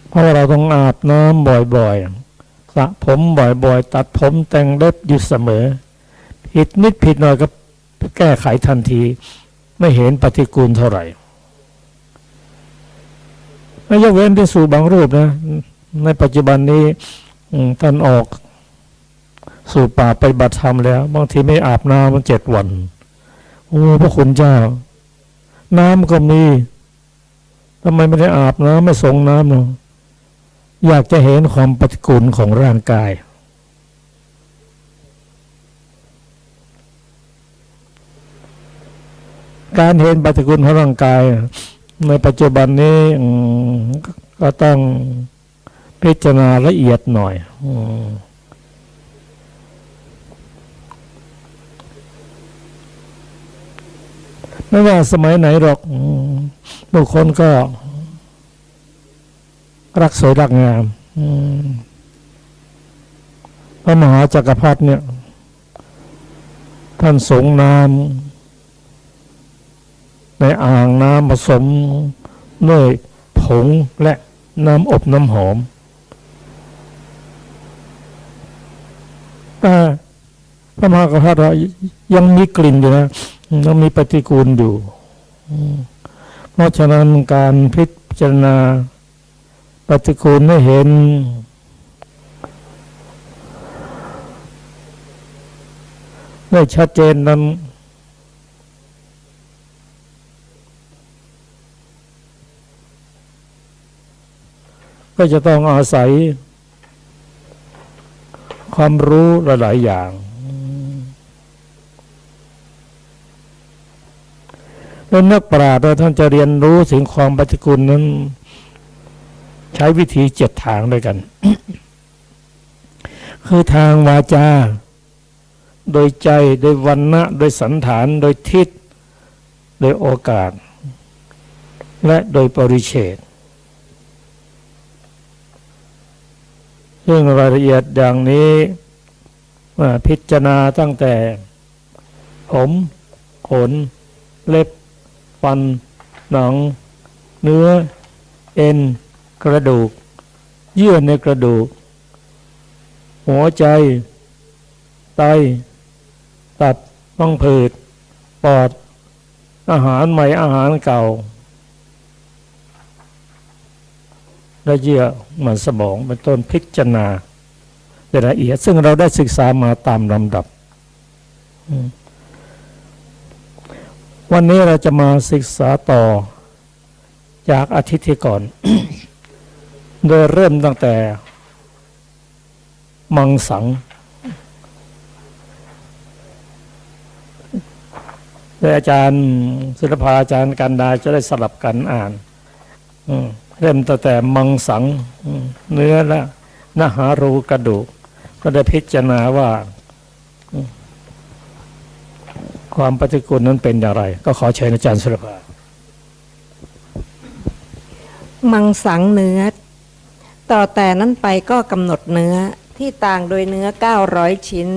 เพราะเราต้องอาบน้ำบ่อยๆสระผมบ่อยๆตัดผมแต่งเล็บอยู่เสมอผิดนิดผิดหน่อยก็แก้ไขทันทีไม่เห็นปฏิกูลเท่าไหร่ไม่ยกเว้นที่สู่บางรูปนะในปัจจุบันนี้ท่านออกสู่ป่าไปบัติธรรมแล้วบางทีไม่อาบน้ำมัน7 วันโอ้พระคุณเจ้าน้ำก็มีทำไมไม่ได้อาบน้ำไม่ส่งน้ำเนาะอยากจะเห็นความปฏิกูลของร่างกายการเห็นปฏิกูลของร่างกายในปัจจุบันนี้ก็ต้องพิจารณาละเอียดหน่อยไม่ว่าสมัยไหนหรอกบุคคลก็รักสวยรักงามพระมหาจักรพรรดิเนี่ยท่านสงน้ำในอ่างน้ำผสมด้วยผงและน้ำอบน้ำหอมแต่พระมหาจักรพรรดิยังมีกลิ่นอยู่นะยังมีปฏิกูลอยู่เพราะฉะนั้นการพิจารณาปฏิกูลให้เห็นได้ชัดเจนนั้นก็จะต้องอาศัยความรู้หลายๆอย่างแล้วนักปราชญ์ท่านจะเรียนรู้ถึงความปฏิกูลนั้นใช้วิธี7 ทางด้วยกัน คือทางวาจาโดยใจโดยวรรณะโดยสันฐานโดยทิศโดยโอกาสและโดยปริเฉดซึ่งรายละเอียดอย่างนี้ พิจารณาตั้งแต่ผมขนเล็บฟันหนังเนื้อเอ็นกระดูกเยื่อในกระดูกหัวใจไตตับพังผืดปอดอาหารใหม่อาหารเก่าและเยื่อมันสมองเป็นต้นพิจารณาละเอียดซึ่งเราได้ศึกษามาตามลำดับวันนี้เราจะมาศึกษาต่อจากอาทิตย์ที่ก่อน โดยเริ่มตั้งแต่มังสังโดยอาจารย์ศิลปาอาจารย์กันดาจะได้สลับกันอ่านเริ่มตั้งแต่มังสังเนื้อและนหารูกระดูกก็ได้พิจารณาว่าความปฏิกูลนั้นเป็นอย่างไรก็ขอเชิญอาจารย์ศิลปามังสังเนื้อต่อแต่นั้นไปก็กำหนดเนื้อที่ต่างโดยเนื้อ900ชิ้น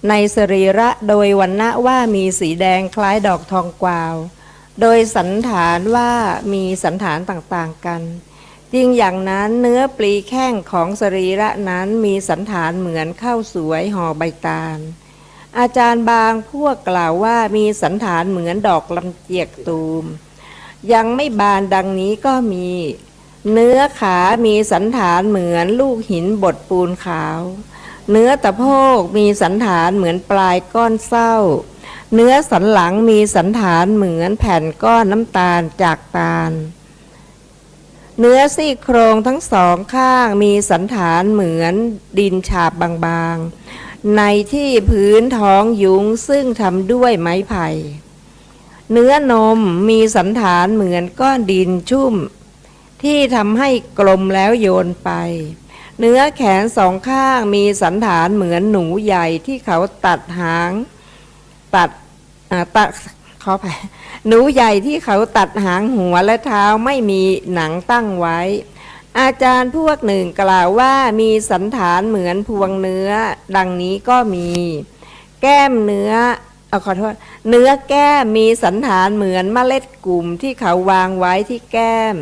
ในสรีระโดยวรรณะว่ามีสีแดงคล้ายดอกทองกวาวโดยสันฐานว่ามีสันฐานต่างๆกันจริงอย่างนั้นเนื้อปลีแข้งของสรีระนั้นมีสันฐานเหมือนข้าวสวยห่อใบตาลอาจารย์บางพวกกล่าวว่ามีสันฐานเหมือนดอกลำเจียกตูมยังไม่บานดังนี้ก็มีเนื้อขามีสันฐานเหมือนลูกหินบดปูนขาวเนื้อตะโพกมีสันฐานเหมือนปลายก้อนเศร้าเนื้อสันหลังมีสันฐานเหมือนแผ่นก้อนน้ำตาลจากตาลเนื้อซี่โครงทั้งสองข้างมีสันฐานเหมือนดินฉาบบางๆในที่พื้นท้องยุ้งซึ่งทำด้วยไม้ไผ่เนื้อนมมีสันฐานเหมือนก้อนดินชุ่มที่ทำให้กลมแล้วโยนไปเนื้อแขนสองข้างมีสันฐานเหมือนหนูใหญ่ที่เขาตัดหางขอไปหนูใหญ่ที่เขาตัดหางหัวและเท้าไม่มีหนังตั้งไว้อาจารย์พวกหนึ่งกล่าวว่ามีสันฐานเหมือนพวงเนื้อดังนี้ก็มีแก้มเนื้อเนื้อแก้มมีสันฐานเหมือนเมล็ดกลุ่มที่เขาวางไว้ที่แก้ม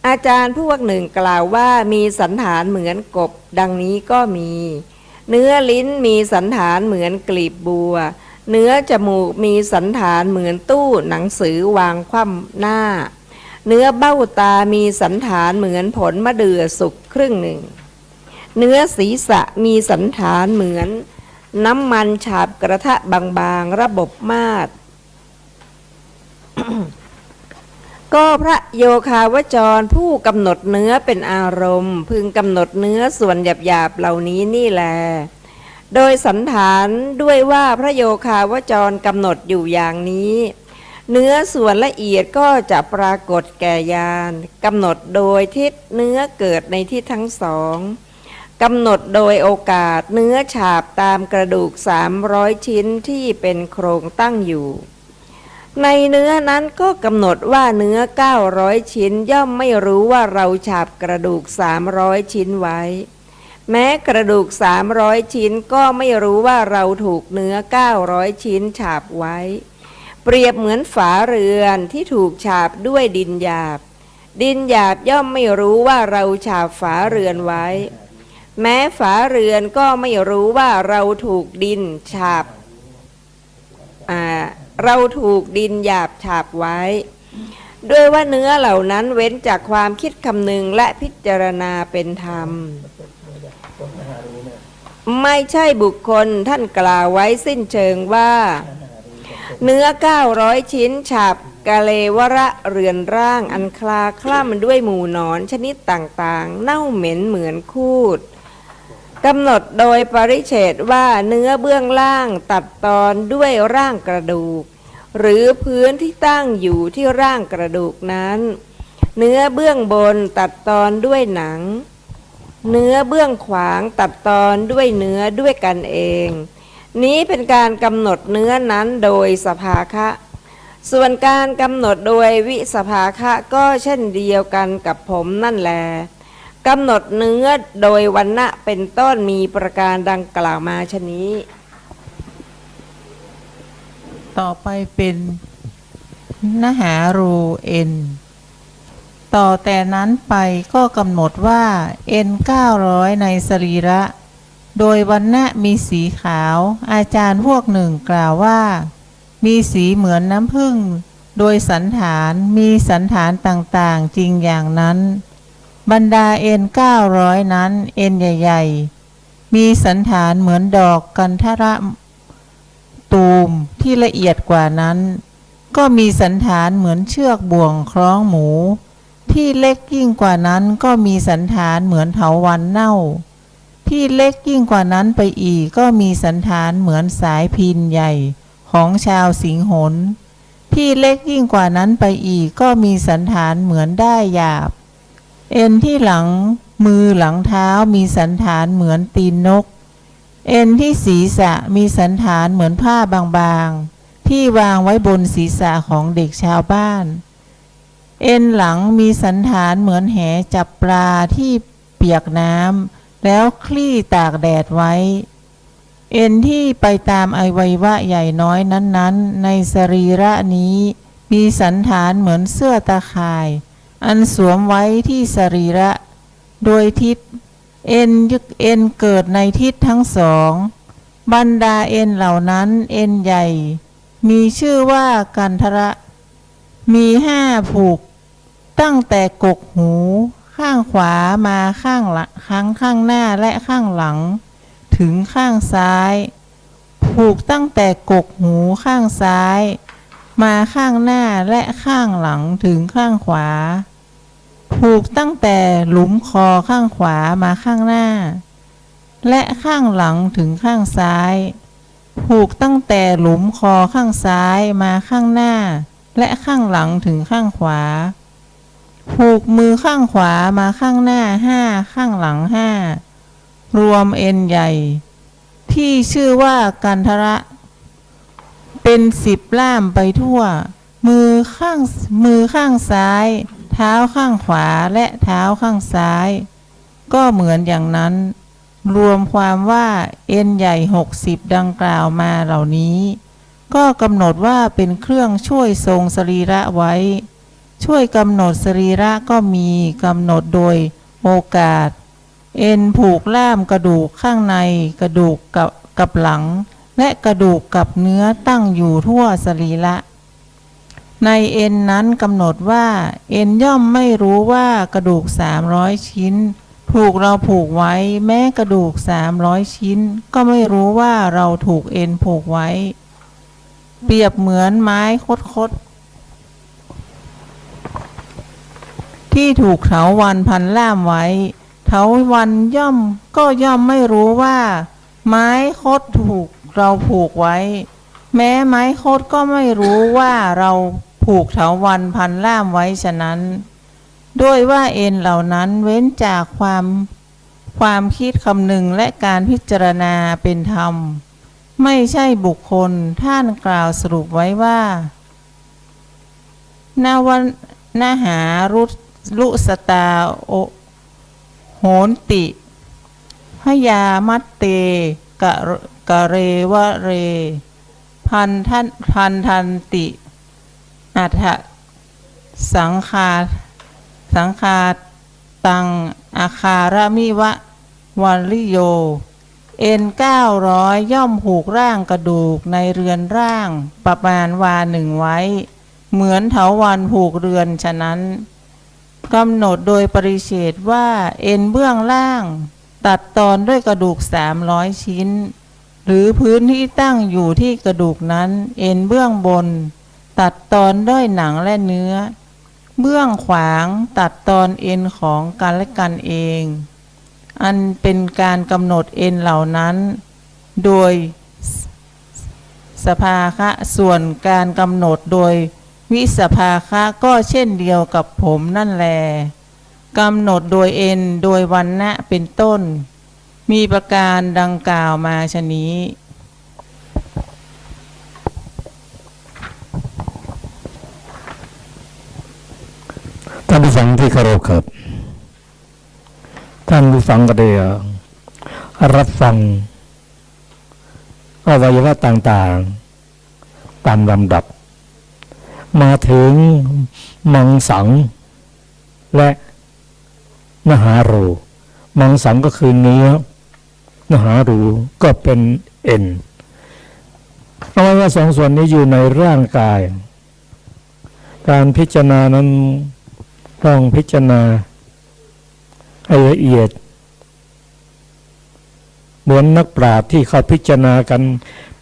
อาจารย์พวกหนึ่งกล่าวว่ามีสันฐานเหมือนกบดังนี้ก็มีเนื้อลิ้นมีสันฐานเหมือนกลีบบัวเนื้อจมูกมีสันฐานเหมือนตู้หนังสือวางคว่ำหน้าเนื้อเบ้าตามีสันฐานเหมือนผลมะเดื่อสุกครึ่งหนึ่งเนื้อศีรษะมีสันฐานเหมือนน้ำมันฉาบกระทะบางๆระบบมาศ ก็พระโยคาวจรผู้กำหนดเนื้อเป็นอารมณ์พึงกำหนดเนื้อส่วนหยาบๆเหล่านี้นี่แลโดยสันฐานด้วยว่าพระโยคาวจรกำหนดอยู่อย่างนี้เนื้อส่วนละเอียดก็จะปรากฏแก่ญาณกำหนดโดยทิศเนื้อเกิดในทิศทั้งสองกำหนดโดยโอกาสเนื้อฉาบตามกระดูก300ชิ้นที่เป็นโครงตั้งอยู่ในเนื้อนั้นก็กำหนดว่าเนื้อ900ชิ้นย่อมไม่รู้ว่าเราฉาบกระดูก300ชิ้นไว้แม้กระดูก300ชิ้นก็ไม่รู้ว่าเราถูกเนื้อ900ชิ้นฉาบไว้เปรียบเหมือนฝาเรือนที่ถูกฉาบด้วยดินหยาบดินหยาบย่อมไม่รู้ว่าเราฉาบฝาเรือนไว้แม้ฝาเรือนก็ไม่รู้ว่าเราถูกดินฉาบเราถูกดินหยาบฉาบไว้ด้วยว่าเนื้อเหล่านั้นเว้นจากความคิดคำนึงและพิจารณาเป็นธรรมไม่ใช่บุคคลท่านกล่าวไว้สิ้นเชิงว่าเนื้อ900ชิ้นฉาบกะเลวระเรือนร่างอันคลาคล่ำด้วยหมู่หนอนชนิดต่างๆเน่าเหม็นเหมือนคูดกำหนดโดยปริเฉดว่าเนื้อเบื้องล่างตัดตอนด้วยร่างกระดูกหรือพื้นที่ตั้งอยู่ที่ร่างกระดูกนั้นเนื้อเบื้องบนตัดตอนด้วยหนังเนื้อเบื้องขวางตัดตอนด้วยเนื้อด้วยกันเองนี้เป็นการกำหนดเนื้อนั้นโดยสภาคะส่วนการกำหนดโดยวิสภาคะก็เช่นเดียวกันกับผมนั่นแล กำหนดเนื้อโดยวรรณะเป็นต้นมีประการดังกล่าวมาชนี้ ต่อไปเป็นนหารูเอ็นต่อแต่นั้นไปก็กำหนดว่าเอ็น900ในสรีระโดยวรรณะมีสีขาวอาจารย์พวกหนึ่งกล่าวว่ามีสีเหมือนน้ำผึ้งโดยสันฐานมีสันฐานต่างๆจริงอย่างนั้นบรรดาเอ็น900นั้นเอ็นใหญ่ๆมีสันฐานเหมือนดอกกันทระตูมที่ละเอียดกว่านั้นก็มีสันฐานเหมือนเชือกบ่วงคล้องหมูที่เล็กยิ่งกว่านั้นก็มีสันฐานเหมือนเถาวัลย์เน่าที่เล็กยิ่งกว่านั้นไปอีกก็มีสันฐานเหมือนสายพินใหญ่ของชาวสิงหนที่เล็กยิ่งกว่านั้นไปอีกก็มีสันฐานเหมือนได้หยาบเอ็นที่หลังมือหลังเท้ามีสันฐานเหมือนตีนนกเอ็นที่ศีรษะมีสันฐานเหมือนผ้าบางๆที่วางไว้บนศีรษะของเด็กชาวบ้านเอ็นหลังมีสันฐานเหมือนแหจับปลาที่เปียกน้ำแล้วคลี่ตากแดดไว้เอ็นที่ไปตามอวัยวะใหญ่น้อยนั้นๆในสรีระนี้มีสันฐานเหมือนเสื้อตาข่ายอันสวมไว้ที่สรีระโดยทิศเอ็นเกิดในทิศทั้งสองบรรดาเอ็นเหล่านั้นเอ็นใหญ่มีชื่อว่ากันทระมี5ผูกตั้งแต่กกหูข้างขวามาข้างหน้าและข้างหลังถึงข้างซ้ายผูกตั้งแต่กกหูข้างซ้ายมาข้างหน้าและข้างหลังถึงข้างขวาผูกตั้งแต่หลุมคอข้างขวามาข้างหน้าและข้างหลังถึงข้างซ้ายผูกตั้งแต่หลุมคอข้างซ้ายมาข้างหน้าและข้างหลังถึงข้างขวาผูกมือข้างขวามาข้างหน้า5ข้างหลัง5รวมเอ็นใหญ่ที่ชื่อว่ากันทระเป็น10ล่ามไปทั่วมือข้างซ้ายเท้าข้างขวาและเท้าข้างซ้ายก็เหมือนอย่างนั้นรวมความว่าเอ็นใหญ่60ดังกล่าวมาเหล่านี้ก็กำหนดว่าเป็นเครื่องช่วยทรงสรีระไว้ช่วยกำหนดสรีระก็มีกำหนดโดยโอกาสเอ็นผูกล่ามกระดูกข้างในกระดูกกับหลังและกระดูกกับเนื้อตั้งอยู่ทั่วสรีระในเอ็นนั้นกำหนดว่าเอ็นย่อมไม่รู้ว่ากระดูก300ชิ้นถูกเราผูกไว้แม้กระดูก300ชิ้นก็ไม่รู้ว่าเราถูกเอ็นผูกไว้เปรียบเหมือนไม้คดๆที่ถูกเถาวัลย์พันล่ามไว้เถาวัลย์ย่อมไม่รู้ว่าไม้คดถูกเราผูกไว้แม้ไม้คดก็ไม่รู้ว่าเราผูกเถาวัลย์พันล่ามไว้ฉะนั้นด้วยว่าเอ็นเหล่านั้นเว้นจากความคิดคำนึงและการพิจารณาเป็นธรรมไม่ใช่บุคคลท่านกล่าวสรุปไว้ว่านหารุสตาโหนติพยามัตเตกะเรวะเรพันทันติอัฏฐสังคาตังอาคารมิวะวันลิโยเอ็น900ย่อมผูกร่างกระดูกในเรือนร่างประมาณวาหนึ่งไว้เหมือนเถาวัลย์ผูกเรือนฉะนั้นกำหนดโดยปริเฉดว่าเอ็นเบื้องล่างตัดตอนด้วยกระดูก300ชิ้นหรือพื้นที่ตั้งอยู่ที่กระดูกนั้นเอ็นเบื้องบนตัดตอนด้วยหนังและเนื้อเบื้องขวางตัดตอนเอ็นของกันและกันเองอันเป็นการกำหนดเอ็นเหล่านั้นโดยสภาคะส่วนการกำหนดโดยวิสภาคะก็เช่นเดียวกับผมนั่นแลกำหนดโดยเอ็นโดยวรรณะเป็นต้นมีประการดังกล่าวมาชนี้ ท่านผู้ฟังที่เคารพครับ ท่านผู้ฟังก็ได้รับฟังอวัยวะต่างๆตามลำดับมาถึงมังสังและมหารูมังสังก็คือเนื้อมหารูก็เป็นเอ็นอวัยวะสองส่วนนี้อยู่ในร่างกายการพิจารณานั้นต้องพิจารณาให้ละเอียดเหมือนนักปราชญ์ที่เขาพิจารณากัน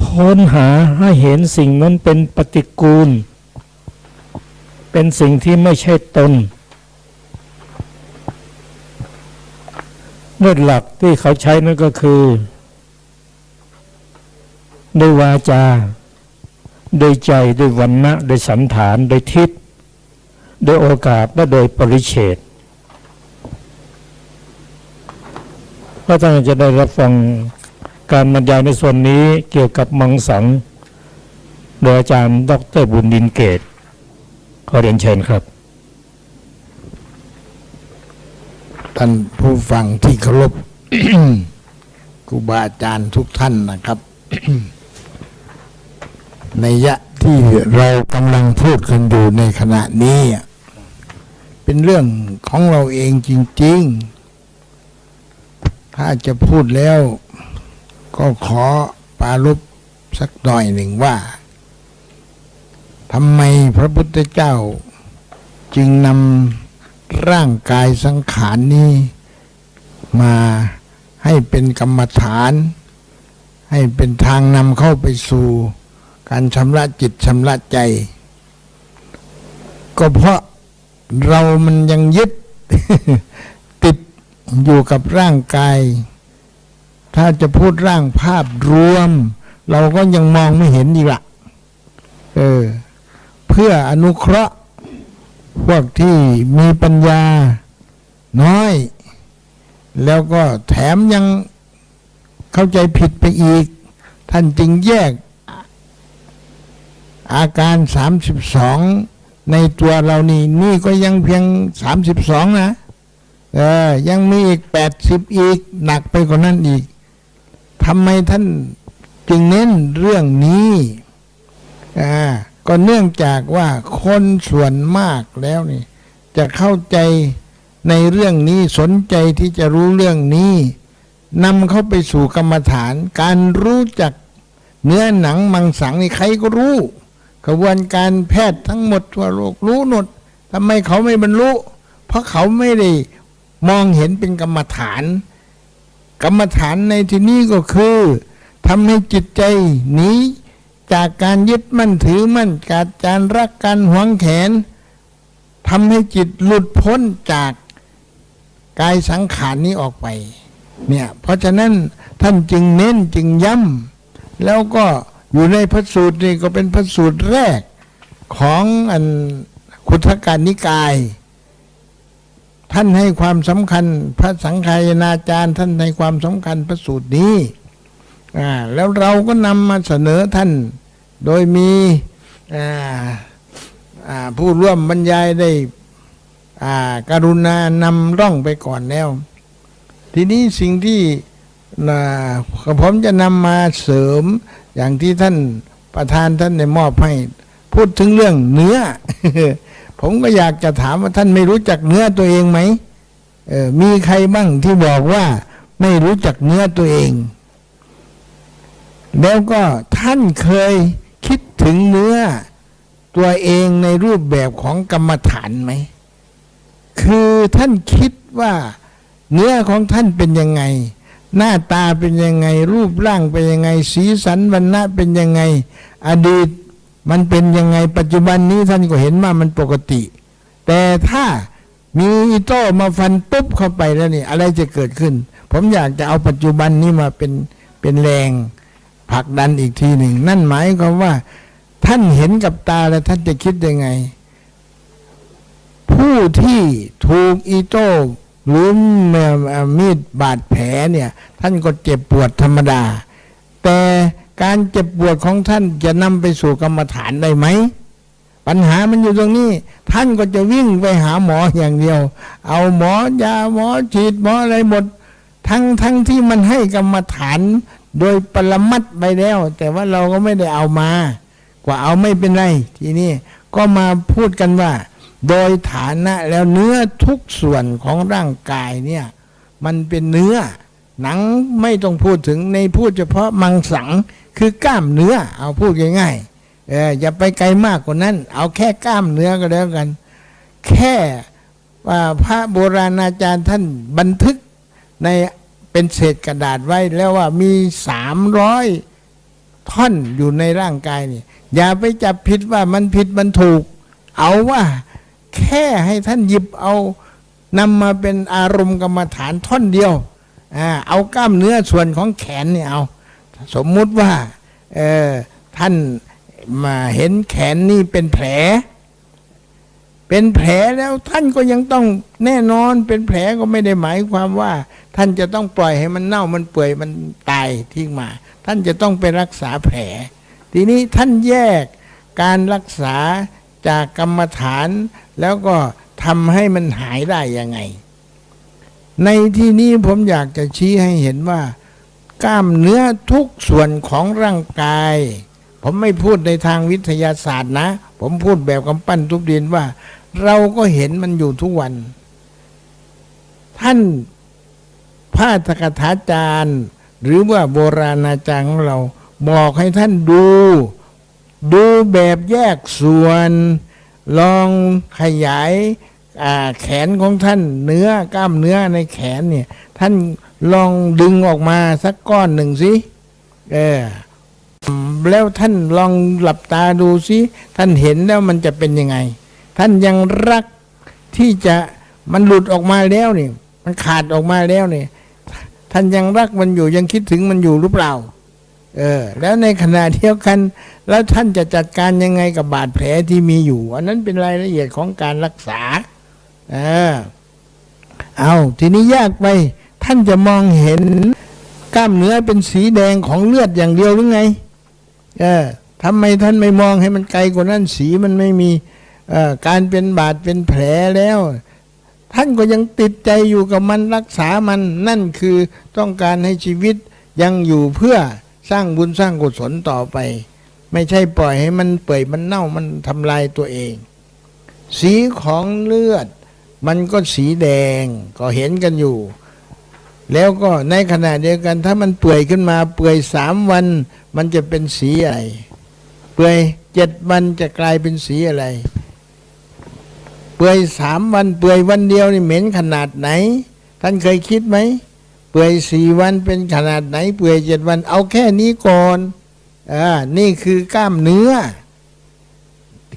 ค้นหาให้เห็นสิ่งนั้นเป็นปฏิกูลเป็นสิ่งที่ไม่ใช่ตนด้วยหลักที่เขาใช้นั่นก็คือด้วยวาจาโดยใจโดยวรรณะโดยสันฐานโดยทิศโดยโอกาสและโดยปริเฉดก็ท่านจะได้รับฟังการบรรยายในส่วนนี้เกี่ยวกับมังสังโดยอาจารย์ดร.บุญดินเกตขอเรียนเชิญครับ ท่านผู้ฟังที่เคารพ ครูบาอาจารย์ทุกท่านนะครับ ในยะที่เรากำลังพูดกันอยู่ในขณะนี้เป็นเรื่องของเราเองจริงๆถ้าจะพูดแล้วก็ขอปรารภสักหน่อยหนึ่งว่าทำไมพระพุทธเจ้าจึงนำร่างกายสังขารนี้มาให้เป็นกรรมฐานให้เป็นทางนำเข้าไปสู่การชำระจิตชำระใจก็เพราะเรามันยังยึด ติดอยู่กับร่างกายถ้าจะพูดร่างภาพรวมเราก็ยังมองไม่เห็นอีกละเพื่ออนุเคราะห์พวกที่มีปัญญาน้อยแล้วก็แถมยังเข้าใจผิดไปอีกท่านจึงแยกอาการ32ในตัวเรานี่ก็ยังเพียง32นะยังมีอีก80อีกหนักไปกว่านั้นอีกทำไมท่านจึงเน้นเรื่องนี้ก็เนื่องจากว่าคนส่วนมากแล้วนี่จะเข้าใจในเรื่องนี้สนใจที่จะรู้เรื่องนี้นำเข้าไปสู่กรรมฐานการรู้จักเนื้อหนังมังสังนี่ใครก็รู้กระบวนการแพทย์ทั้งหมดทั่วโลกรู้หมดทำไมเขาไม่บรรลุเพราะเขาไม่ได้มองเห็นเป็นกรรมฐานกรรมฐานในที่นี้ก็คือทำให้จิตใจหนีจากการยึดมั่นถือมั่นจากการรักการหวงแขนทำให้จิตหลุดพ้นจากกายสังขารนี้ออกไปเนี่ยเพราะฉะนั้นท่านจึงเน้นจึงย้ำแล้วก็อยู่ในพระสูตรนี่ก็เป็นพระสูตรแรกของคุถกนิกายท่านให้ความสำคัญพระสังฆายนาจารย์ท่านให้ความสำคัญพระสูตรนี้แล้วเราก็นำมาเสนอท่านโดยมีผู้ร่วมบรรยายได้กรุณานำร่องไปก่อนแล้วทีนี้สิ่งที่ผมจะนำมาเสริมอย่างที่ท่านประธานท่านได้มอบให้พูดถึงเรื่องเนื้อ ผมก็อยากจะถามว่าท่านไม่รู้จักเนื้อตัวเองไหมมีใครบ้างที่บอกว่าไม่รู้จักเนื้อตัวเองแล้วก็ท่านเคยคิดถึงเนื้อตัวเองในรูปแบบของกรรมฐานไหมคือท่านคิดว่าเนื้อของท่านเป็นยังไงหน้าตาเป็นยังไงรูปร่างเป็นยังไงสีสันวรรณะเป็นยังไงอดีตมันเป็นยังไงปัจจุบันนี้ท่านก็เห็นว่ามันปกติแต่ถ้ามีอีโต้มาฟันปุ๊บเข้าไปแล้วนี่อะไรจะเกิดขึ้นผมอยากจะเอาปัจจุบันนี้มาเป็นแรงผลักดันอีกทีหนึ่งนั่นหมายความว่าท่านเห็นกับตาแล้วท่านจะคิดยังไงผู้ที่ถูกอีโต้หรือมีดบาดแผลเนี่ยท่านก็เจ็บปวดธรรมดาแต่การเจ็บปวดของท่านจะนำไปสู่กรรมฐานได้ไหม ปัญหามันอยู่ตรงนี้ ท่านก็จะวิ่งไปหาหมออย่างเดียว เอาหมอยาหมอฉีดหมออะไรหมด ทั้งที่มันให้กรรมฐานโดยปรมัตถ์ไปแล้ว แต่ว่าเราก็ไม่ได้เอามา กว่าเอาไม่เป็นไรทีนี้ก็มาพูดกันว่า โดยฐานะแล้วเนื้อทุกส่วนของร่างกายเนี่ยมันเป็นเนื้อหนังไม่ต้องพูดถึงในพูดเฉพาะมังสังคือกล้ามเนื้อเอาพูดง่ายๆอย่าไปไกลมากกว่านั้น เอาแค่กล้ามเนื้อก็แล้วกัน แค่ว่าพระโบราณอาจารย์ท่านบันทึกในเป็นเศษกระดาษไว้แล้วว่ามี300ท่อนอยู่ในร่างกายนี่อย่าไปจับผิดว่ามันผิดมันถูกเอาว่าแค่ให้ท่านหยิบเอานำมาเป็นอารมณ์กรรมฐานท่อนเดียวเอากล้ามเนื้อส่วนของแขนเนี่ยเอาสมมุติว่าท่านมาเห็นแขนนี่เป็นแผลแล้วท่านก็ยังต้องแน่นอนเป็นแผลก็ไม่ได้หมายความว่าท่านจะต้องปล่อยให้มันเน่ามันเปื่อยมันตายทิ้งมาท่านจะต้องไปรักษาแผลทีนี้ท่านแยกการรักษาจากกรรมฐานแล้วก็ทำให้มันหายได้ยังไงในที่นี้ผมอยากจะชี้ให้เห็นว่ากล้ามเนื้อทุกส่วนของร่างกายผมไม่พูดในทางวิทยาศาสตร์นะผมพูดแบบกำปั้นทุบดินว่าเราก็เห็นมันอยู่ทุกวันท่านพระตถาจารย์หรือว่าโบราณอาจารย์ของเราบอกให้ท่านดูแบบแยกส่วนลองขยายแขนของท่านเนื้อกล้ามเนื้อในแขนเนี่ยท่านลองดึงออกมาสักก้อนหนึ่งสิแล้วท่านลองหลับตาดูสิท่านเห็นแล้วมันจะเป็นยังไงท่านยังรักที่จะมันหลุดออกมาแล้วนี่มันขาดออกมาแล้วนี่ท่านยังรักมันอยู่ยังคิดถึงมันอยู่หรือเปล่าแล้วในขณะเดียวกันแล้วท่านจะจัดการยังไงกับบาดแผลที่มีอยู่อันนั้นเป็นรายละเอียดของการรักษาทีนี้ยากไปท่านจะมองเห็นกล้ามเนื้อเป็นสีแดงของเลือดอย่างเดียวหรือไงทำไมท่านไม่มองให้มันไกลกว่านั้นสีมันไม่มีการเป็นบาดเป็นแผลแล้วท่านก็ยังติดใจอยู่กับมันรักษามันนั่นคือต้องการให้ชีวิตยังอยู่เพื่อสร้างบุญสร้างกุศลต่อไปไม่ใช่ปล่อยให้มันเปื่อยมันเน่ามันทำลายตัวเองสีของเลือดมันก็สีแดงก็เห็นกันอยู่แล้วก็ในขณะเดียวกันถ้ามันเปื่อยขึ้นมาเปื่อย3 วันมันจะเป็นสีอะไรเปื่อย7 วันจะกลายเป็นสีอะไรเปื่อย3 วันเปื่อยวันเดียวนี่เหม็นขนาดไหนท่านเคยคิดไหมเปื่อย4 วันเป็นขนาดไหนเปื่อย7 วันเอาแค่นี้ก่อนนี่คือกล้ามเนื้อ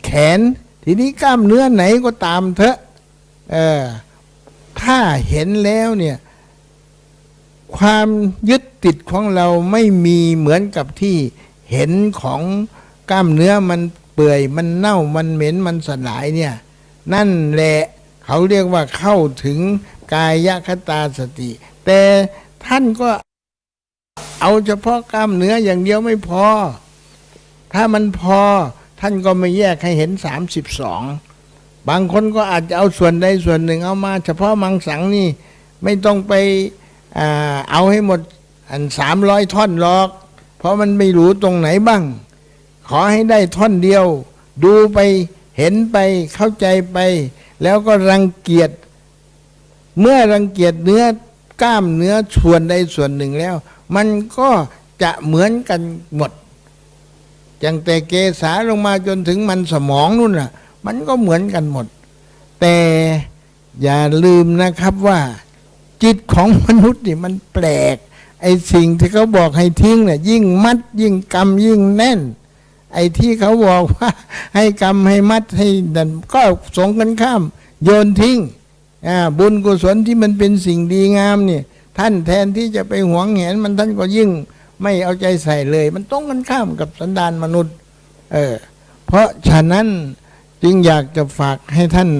แขนทีนี้กล้ามเนื้อไหนก็ตามเถอะถ้าเห็นแล้วเนี่ยความยึดติดของเราไม่มีเหมือนกับที่เห็นของกล้ามเนื้อมันเปื่อยมันเน่ามันเหม็นมันสลายเนี่ยนั่นแหละเขาเรียกว่าเข้าถึงกายคตาสติแต่ท่านก็เอาเฉพาะกล้ามเนื้ออย่างเดียวไม่พอถ้ามันพอท่านก็ไม่แยกให้เห็น32บางคนก็อาจจะเอาส่วนใดส่วนหนึ่งเอามาเฉพาะมังสังนี่ไม่ต้องไปเอาให้หมด300 ท่อนหรอกเพราะมันไม่รู้ตรงไหนบ้างขอให้ได้ท่อนเดียวดูไปเห็นไปเข้าใจไปแล้วก็รังเกียจเมื่อรังเกียจเนื้อกล้ามเนื้อส่วนใดส่วนหนึ่งแล้วมันก็จะเหมือนกันหมดอย่างแต่เกษาลงมาจนถึงมันสมองนู่นน่ะมันก็เหมือนกันหมดแต่อย่าลืมนะครับว่าจิตของมนุษย์นี่มันแปลกไอ้สิ่งที่เขาบอกให้ทิ้งเนี่ยยิ่งมัดยิ่งกำยิ่งแน่นไอ้ที่เขาบอกว่าให้กำให้มัดให้ดันก็สงกันข้ามโยนทิ้งบุญกุศลที่มันเป็นสิ่งดีงามเนี่ยท่านแทนที่จะไปหวงแหนมันท่านก็ยิ่งไม่เอาใจใส่เลยมันตรงกันข้ามกับสันดานมนุษย์เพราะฉะนั้นจึงอยากจะฝากให้ท่าน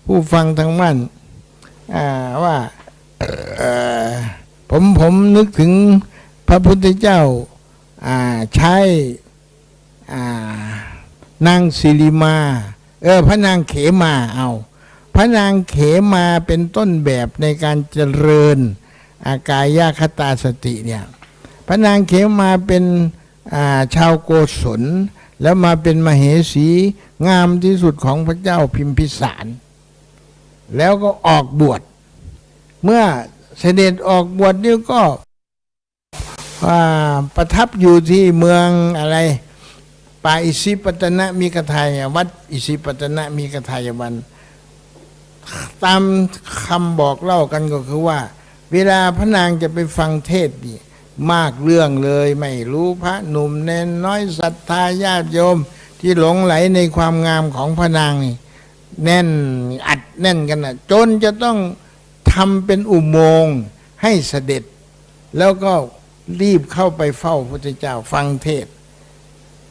ผู้ฟังทางบ้านว่าผมนึกถึงพระพุทธเจ้าใช้ นางสิริมาพระนางเขมาเอาพระนางเขมาเป็นต้นแบบในการเจริญอากายคตาสติเนี่ยพระนางเขมาเป็นชาวโกศลแล้วมาเป็นมเหสีงามที่สุดของพระเจ้าพิมพิสาร แล้วก็ออกบวชเมื่อเสด็จออกบวชนี่ก็ประทับอยู่ที่เมืองอะไรป่าอิสิปตนมีกทายวัดอิสิปตนมีกทายวันตามคำบอกเล่ากันก็คือว่าเวลาพระนางจะไปฟังเทศน์นี่มากเรื่องเลยไม่รู้พระหนุ่มเน้นน้อยศรัทธาญาติโยมที่หลงไหลในความงามของพระนางนี่แน่นอัดแน่นกันนะจนจะต้องทำเป็นอุโมงค์ให้เสด็จแล้วก็รีบเข้าไปเฝ้าพระพุทธเจ้าฟังเทศน์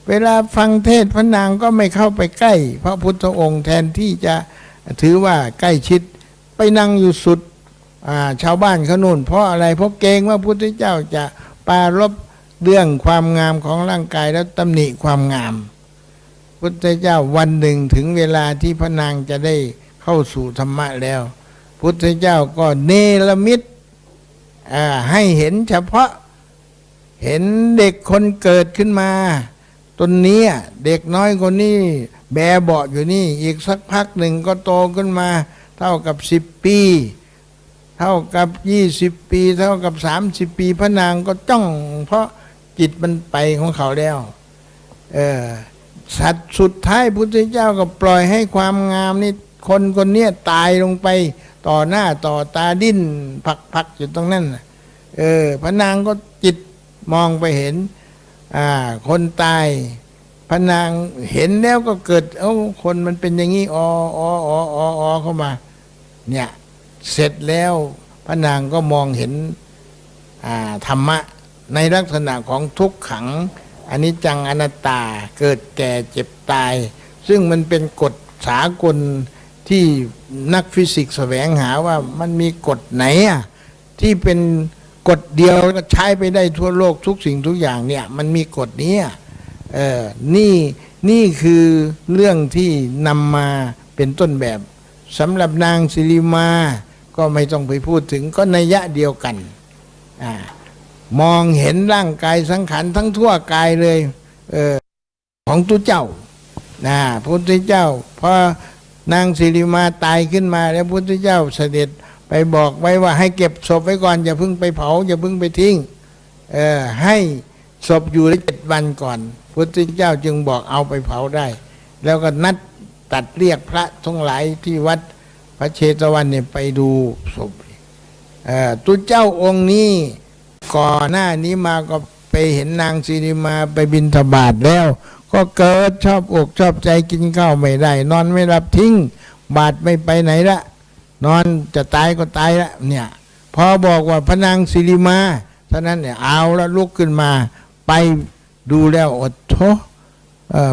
เวลาฟังเทศน์พระนางก็ไม่เข้าไปใกล้พระพุทธองค์แทนที่จะถือว่าใกล้ชิดไปนั่งอยู่สุดชาวบ้านเขานู่นเพราะอะไรเพราะเกรงว่าพระพุทธเจ้าจะปรารภเรื่องความงามของร่างกายแล้วตำหนิความงามพุทธเจ้าวันหนึ่งถึงเวลาที่พระนางจะได้เข้าสู่ธรรมะแล้วพุทธเจ้าก็เนรมิตให้เห็นเฉพาะเห็นเด็กคนเกิดขึ้นมาตนนี้เด็กน้อยคนนี้แบเบาะอยู่นี่อีกสักพักหนึ่งก็โตขึ้นมาเท่ากับ10 ปีเท่ากับ20 ปีเท่ากับ30 ปีพระนางก็จ้องเพราะจิตมันไปของเขาแล้วสัตว์สุดท้ายพุทธเจ้าก็ปล่อยให้ความงามนี่คนเนี้ยตายลงไปต่อหน้าต่อตาดิ้นพักอยู่ตรงนั้นพระนางก็จิตมองไปเห็นคนตายพระนางเห็นแล้วก็เกิดคนมันเป็นอย่างนี้เข้ามาเนี่ยเสร็จแล้วพระนางก็มองเห็นธรรมะในลักษณะของทุกขังอนิจจังอนัตตาเกิดแก่เจ็บตายซึ่งมันเป็นกฎสากลที่นักฟิสิกส์แสวงหาว่ามันมีกฎไหนที่เป็นกฎเดียวก็ใช้ไปได้ทั่วโลกทุกสิ่งทุกอย่างเนี่ยมันมีกฎนี้นี่คือเรื่องที่นำมาเป็นต้นแบบสำหรับนางสิริมาก็ไม่ต้องไปพูดถึงก็นัยยะเดียวกันมองเห็นร่างกายสังขารทั้งทั่วกายเลยของตุเจ้าพระพุทธเจ้าพอนางสิริมาตายขึ้นมาแล้วพระพุทธเจ้าเสด็จไปบอกไว้ว่าให้เก็บศพไว้ก่อนอย่าเพิ่งไปเผาอย่าเพิ่งไปทิ้งให้ศพอยู่ได้7 วันก่อนพระพุทธเจ้าจึงบอกเอาไปเผาได้แล้วก็นัดตัดเรียกพระทั้งหลายที่วัดพระเชตวันเนี่ยไปดูศพตุเจ้าองค์นี้ก่อนหน้านี้มาก็ไปเห็นนางสิริมาไปบิณฑบาตแล้วก็เกิดชอบอกชอบใจกินข้าวไม่ได้นอนไม่หลับทิ้งบาตรไม่ไปไหนละนอนจะตายก็ตายละเนี่ยพอบอกว่าพระนางสิริมาเท่านั้นเนี่ยเอาแล้วลุกขึ้นมาไปดูแล้วอดโท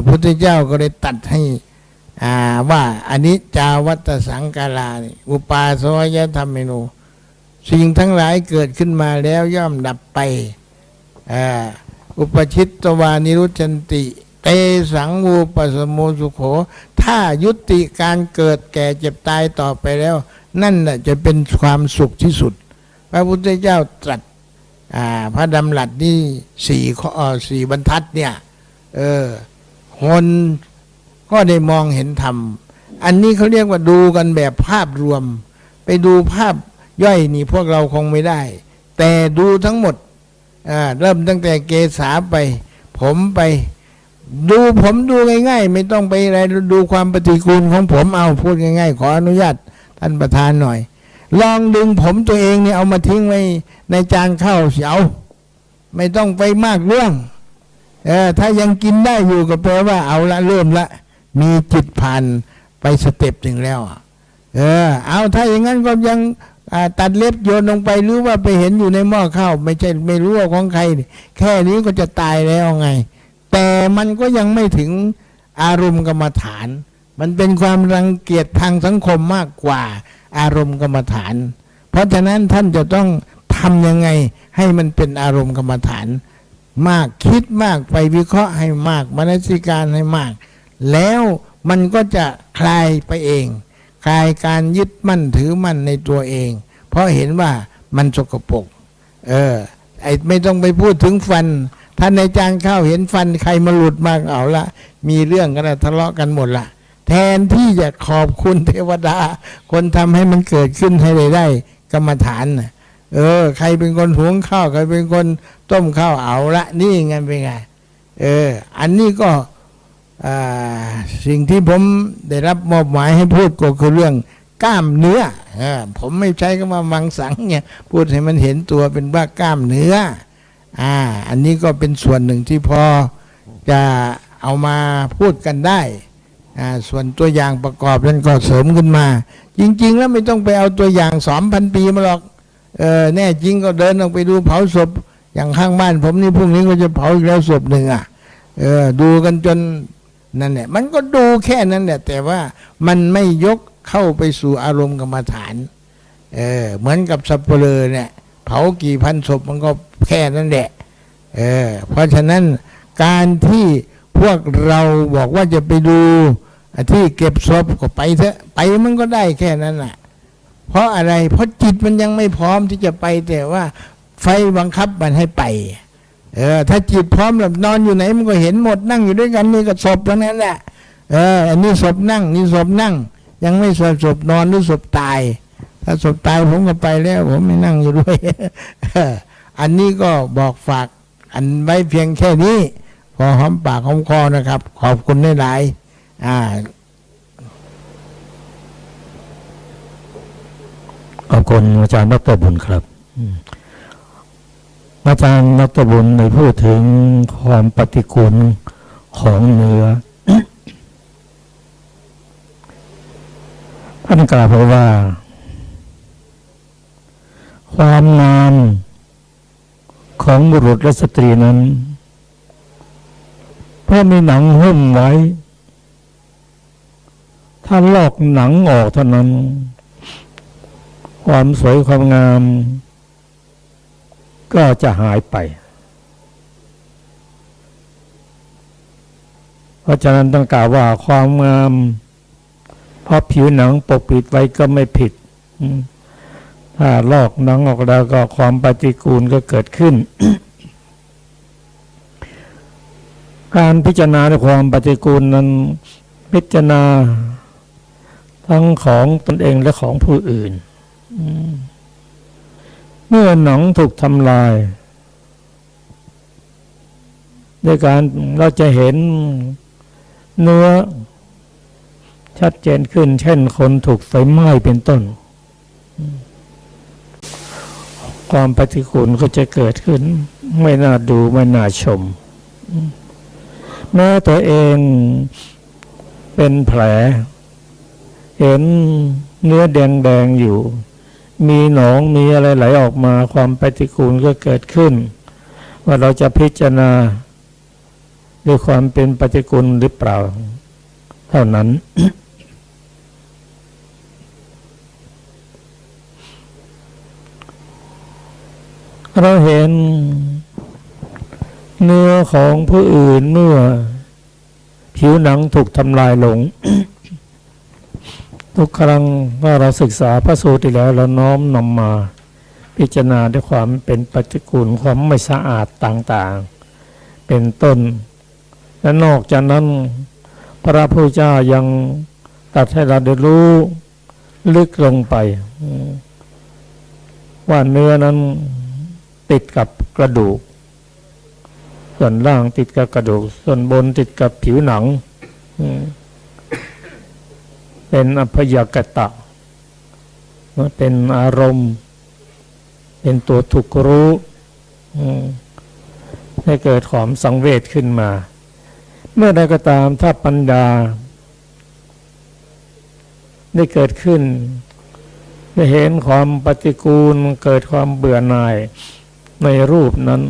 พุทธเจ้าก็เลยตัดให้ว่าอนิจจาวัตสังขาราอุปาสวยธรรมเมนูสิ่งทั้งหลายเกิดขึ้นมาแล้วย่อมดับไปอุปชิตตวานิรุชันติเตสังวูปสโมสุโขถ้ายุติการเกิดแก่เจ็บตายต่อไปแล้วนั่นแหละจะเป็นความสุขที่สุดพระพุทธเจ้าตรัสพระดำรัสนี่4 บรรทัดเนี่ยคนก็ได้มองเห็นธรรมอันนี้เขาเรียกว่าดูกันแบบภาพรวมไปดูภาพย่อยนี่พวกเราคงไม่ได้แต่ดูทั้งหมดเริ่มตั้งแต่เกศาไปผมไปผมดูง่ายๆไม่ต้องไปอะไรดูความปฏิกูลของผมเอาพูดง่ายๆขออนุญาตท่านประธานหน่อยลองดึงผมตัวเองเนี่ยเอามาทิ้งไว้ในจานข้าวเสียวไม่ต้องไปมากเรื่องถ้ายังกินได้อยู่ก็แปลว่าเอาละเริ่มละมีจิตผ่านไปสเต็ปถึงแล้วเอาถ้าอย่างนั้นก็ยังตัดเล็บโยนลงไปหรือว่าไปเห็นอยู่ในหม้อข้าวไม่รู้ว่าของใครแค่นี้ก็จะตายแล้วไงแต่มันก็ยังไม่ถึงอารมณ์กรรมฐานมันเป็นความรังเกียจทางสังคมมากกว่าอารมณ์กรรมฐานเพราะฉะนั้นท่านจะต้องทำยังไงให้มันเป็นอารมณ์กรรมฐานมากคิดมากไปวิเคราะห์ให้มากมนสิการให้มาก แล้วมันก็จะคลายไปเอง คลายการยึดมั่นถือมั่นในตัวเอง เพราะเห็นว่ามันสกปรกไอ้ไม่ต้องไปพูดถึงฟันท่านในจานข้าวเห็นฟันใครมาหลุดมาเอาละมีเรื่องกันละทะเลาะกันหมดละแทนที่จะขอบคุณเทวดา คนทำให้มันเกิดขึ้นให้ได้กรรมฐานน่ะใครเป็นคนหุงข้าวใครเป็นคนต้มข้าวเอาละนี่ไงเป็นไงอันนี้ก็สิ่งที่ผมได้รับมอบหมายให้พูดก็คือเรื่องกล้ามเนื้อผมไม่ใช้คำว่ามังสังเนี่ยพูดให้มันเห็นตัวเป็นว่ากล้ามเนื้ออันนี้ก็เป็นส่วนหนึ่งที่พอจะเอามาพูดกันได้ส่วนตัวอย่างประกอบนั้นก็เสริมขึ้นมา จริงๆแล้วไม่ต้องไปเอาตัวอย่าง 2,000 ปีมาหรอกแน่จริงก็เดินออกไปดูเผาศพอย่างข้างบ้านผมนี่พรุ่งนี้ก็จะเผาอีกแล้วศพหนึ่งดูกันจนนั่นแหละมันก็ดูแค่นั้นแหละแต่ว่ามันไม่ยกเข้าไปสู่อารมณ์กรรมฐานเหมือนกับสัปเหร่อเนี่ยเผากี่พันศพมันก็แค่นั้นแหละเพราะฉะนั้นการที่พวกเราบอกว่าจะไปดูที่เก็บศพก็ไปเถอะไปมันก็ได้แค่นั้นแหละเพราะอะไรเพราะจิตมันยังไม่พร้อมที่จะไปแต่ว่าไฟบังคับมันให้ไปถ้าจิตพร้อมแบบนอนอยู่ไหนมันก็เห็นหมดนั่งอยู่ด้วยกันนี่ก็ศพทั้งนั้นแหละอันนี้ศพนั่งนี่ศพนั่งยังไม่ศพนอนหรือศพตายถ้าศพตายผมก็ไปแล้วผมไม่นั่งอยู่ด้วย อันนี้ก็บอกฝากอันไว้เพียงแค่นี้พอหอมปากหอมคอนะครับ ขอบคุณหลายขอบคุณอาจารย์ดร.บุญครับอาจารย์ดร.บุญได้พูดถึงความปฏิกูลของเนื้อ ท่านกล่าวว่าความงามของบุรุษและสตรีนั้นเพราะมีหนังหุ้มไว้ถ้าลอกหนังออกเท่านั้นความสวยความงามก็จะหายไปเพราะฉะนั้นต้องกล่าวว่าความงามเพราะผิวหนังปกปิดไว้ก็ไม่ผิดถ้าลอกหนังออกแล้วก็ความปฏิกูลก็เกิดขึ้น การพิจารณาในความปฏิกูลนั้นพิจารณาทั้งของตนเองและของผู้อื่นเมื่อหนังถูกทำลายด้วยการเราจะเห็นเนื้อชัดเจนขึ้นเช่นคนถูกไฟไหม้เป็นต้นความปฏิกูลก็จะเกิดขึ้นไม่น่าดูไม่น่าชมแม้ตัวเองเป็นแผลเห็นเนื้อแดงๆอยู่มีหนองมีอะไรไหลออกมาความปฏิกูลก็เกิดขึ้นว่าเราจะพิจารณาด้วยความเป็นปฏิกูลหรือเปล่าเท่านั้น เราเห็นเนื้อของผู้อื่นเมื่อผิวหนังถูกทำลายลง ทุกครั้งว่าเราศึกษาพระสูตรที่แล้วเราน้อมนำมาพิจารณาด้วยความเป็นปฏิกูลความไม่สะอาดต่างๆเป็นต้นและนอกจากนั้นพระพุทธเจ้ายังตรัสให้เราได้รู้ลึกลงไปว่าเนื้อนั้นติดกับกระดูกส่วนล่างติดกับกระดูกส่วนบนติดกับผิวหนังเป็นอัพยากตะเป็นอารมณ์เป็นตัวถูกรู้ให้เกิดความสังเวชขึ้นมาเมื่อใดก็ตามถ้าปัญญาได้เกิดขึ้นได้เห็นความปฏิกูลเกิดความเบื่อหน่ายในรูปนั้น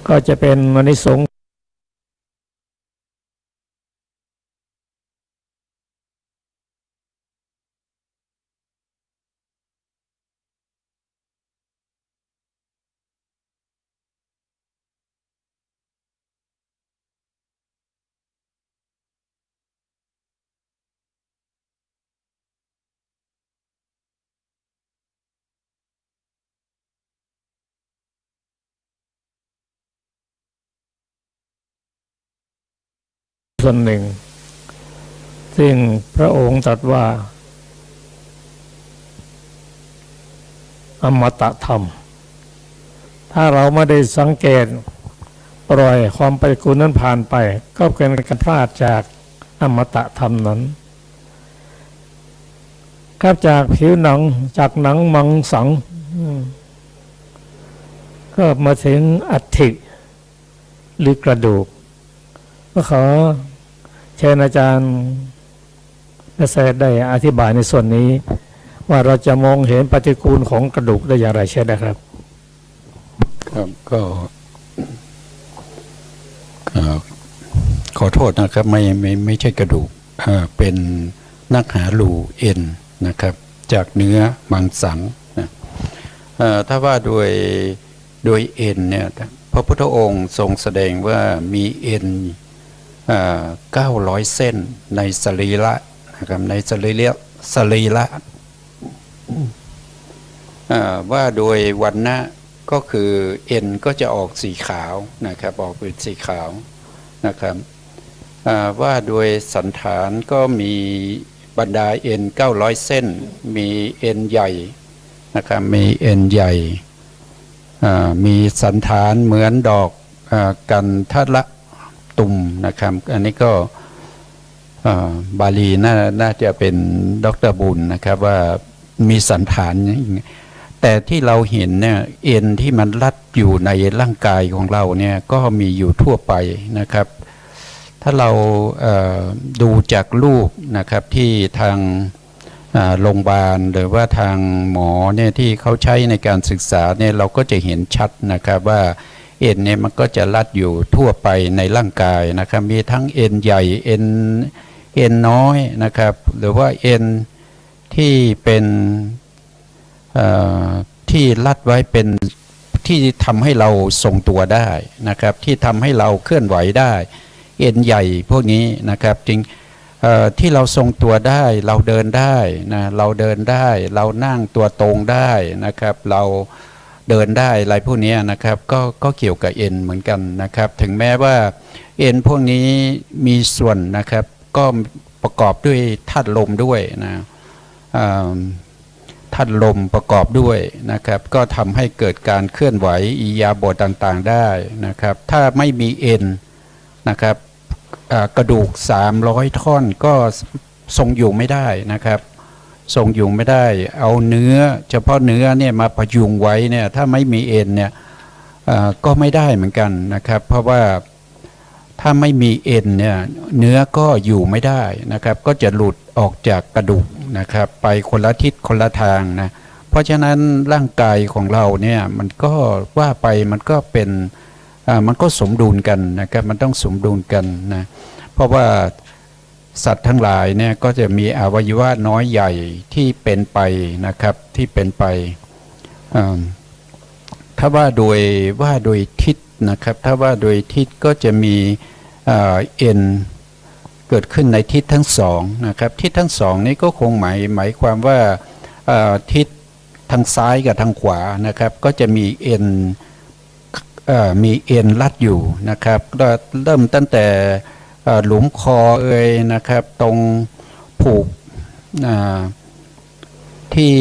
ก็จะเป็นอานิสงส์ ส่วนหนึ่งซึ่งพระองค์ตรัสว่าอมตะธรรมถ้าเราไม่ได้สังเกตปล่อยความปฏิกูลนั้นผ่านไปก็เป็นการพลาดจากอมตะธรรมนั้นครับจากผิวหนังจากหนังมังสังก็มาถึงอัฐิหรือกระดูกก็ขอเชิญอาจารย์เกษตรได้อธิบายในส่วนนี้ว่าเราจะมองเห็นปฏิกูลของกระดูกได้อย่างไรใช่ไหมครับครับก็ขอโทษนะครับไม่ใช่กระดูกเป็นนักหารูเอ็นนะครับจากเนื้อมังสังนะถ้าว่าโดยเอ็นเนี่ยพระพุทธองค์ทรงแสดงว่ามีเอ็น900 เส้นในสรีระนะครับในสรีระว่าโดยวรรณะก็คือเอ็นก็จะออกสีขาวนะครับออกเป็นสีขาวนะครับว่าโดยสันฐานก็มีบรรดาเอ็น900 เส้นมีเอ็นใหญ่นะครับมีเอ็นใหญ่มีสันฐานเหมือนดอกกันทละตุ่มนะครับอันนี้ก็บาลีน่าจะเป็นดร.บุญนะครับว่ามีสันฐานแต่ที่เราเห็นเนี่ยเอ็นที่มันรัดอยู่ในร่างกายของเราเนี่ยก็มีอยู่ทั่วไปนะครับถ้าเราดูจากรูปนะครับที่ทางโรงพยาบาลหรือว่าทางหมอเนี่ยที่เขาใช้ในการศึกษาเนี่ยเราก็จะเห็นชัดนะครับว่าเอ็นเนี่ยมันก็จะรัดอยู่ทั่วไปในร่างกายนะครับมีทั้งเอ็นใหญ่เอ็นน้อยนะครับหรือว่าเอ็นที่เป็นที่รัดไว้เป็นที่ทำให้เราทรงตัวได้นะครับที่ทำให้เราเคลื่อนไหวได้เอ็นใหญ่พวกนี้นะครับจริงที่เราทรงตัวได้เราเดินได้นะเราเดินได้เรานั่งตัวตรงได้นะครับเราเดินได้อะไรพวกนี้นะครับก็เกี่ยวกับเอ็นเหมือนกันนะครับถึงแม้ว่าเอ็นพวกนี้มีส่วนนะครับก็ประกอบด้วยธาตุลมด้วยนะธาตุลมประกอบด้วยนะครับก็ทำให้เกิดการเคลื่อนไหวอิริยาบถต่างๆได้นะครับถ้าไม่มีเอ็นนะครับกระดูก300 ท่อนก็ทรงอยู่ไม่ได้นะครับทรงอยู่ไม่ได้เอาเนื้อเฉพาะเนื้อเนี่ยมาประยุงไว้เนี่ยถ้าไม่มีเอ็นเนี่ยก็ไม่ได้เหมือนกันนะครับเพราะว่าถ้าไม่มีเอ็นเนี่ยเนื้อก็อยู่ไม่ได้นะครับก็จะหลุดออกจากกระดูกนะครับไปคนละทิศคนละทางนะเพราะฉะนั้นร่างกายของเราเนี่ยมันก็ว่าไปมันก็เป็นมันก็สมดุลกันนะครับมันต้องสมดุลกันนะเพราะว่าสัตว์ทั้งหลายเนี่ยก็จะมีอวัยวะน้อยใหญ่ที่เป็นไปนะครับที่เป็นไปถ้าว่าโดยทิศนะครับถ้าว่าโดยทิศก็จะมีเอ็นเกิดขึ้นในทิศทั้งสองนะครับทิศทั้งสองนี้ก็คงหมายความว่าทิศทางซ้ายกับทางขวานะครับก็จะมีเอ็นรัดอยู่นะครับเริ่มตั้งแต่หลุมคอนะครับตรงผูกที่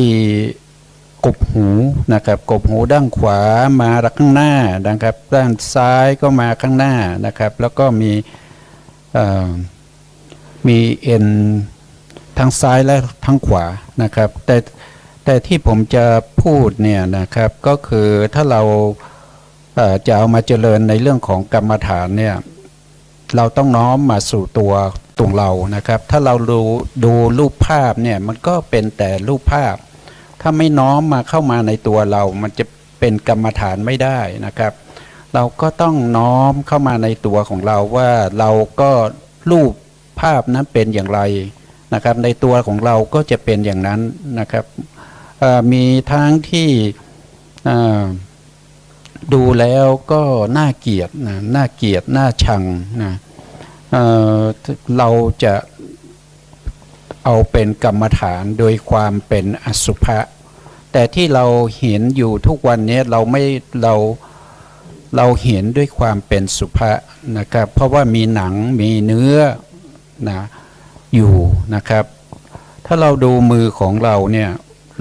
กบหูนะครับกบหูด้านขวามาข้างหน้านะครับด้านซ้ายก็มาข้างหน้านะครับแล้วก็มีเอ็นทั้งซ้ายและทั้งขวานะครับแต่ที่ผมจะพูดเนี่ยนะครับก็คือถ้าเราจะเอามาเจริญในเรื่องของกรรมฐานเนี่ยเราต้องน้อมมาสู่ตัวเรานะครับถ้าเราดูรูปภาพเนี่ยมันก็เป็นแต่รูปภาพถ้าไม่น้อมมาเข้ามาในตัวเรามันจะเป็นกรรมฐานไม่ได้นะครับเราก็ต้องน้อมเข้ามาในตัวของเราว่าเราก็รูปภาพนั้นเป็นอย่างไรนะครับในตัวของเราก็จะเป็นอย่างนั้นนะครับมีทั้งที่ดูแล้วก็น่าเกลียดนะน่าเกลียดน่าชังนะเราจะเอาเป็นกรรมฐานโดยความเป็นอสุภะแต่ที่เราเห็นอยู่ทุกวันนี้เรา เราเห็นด้วยความเป็นสุภานะครับเพราะว่ามีหนังมีเนื้อนะอยู่นะครับถ้าเราดูมือของเราเนี่ย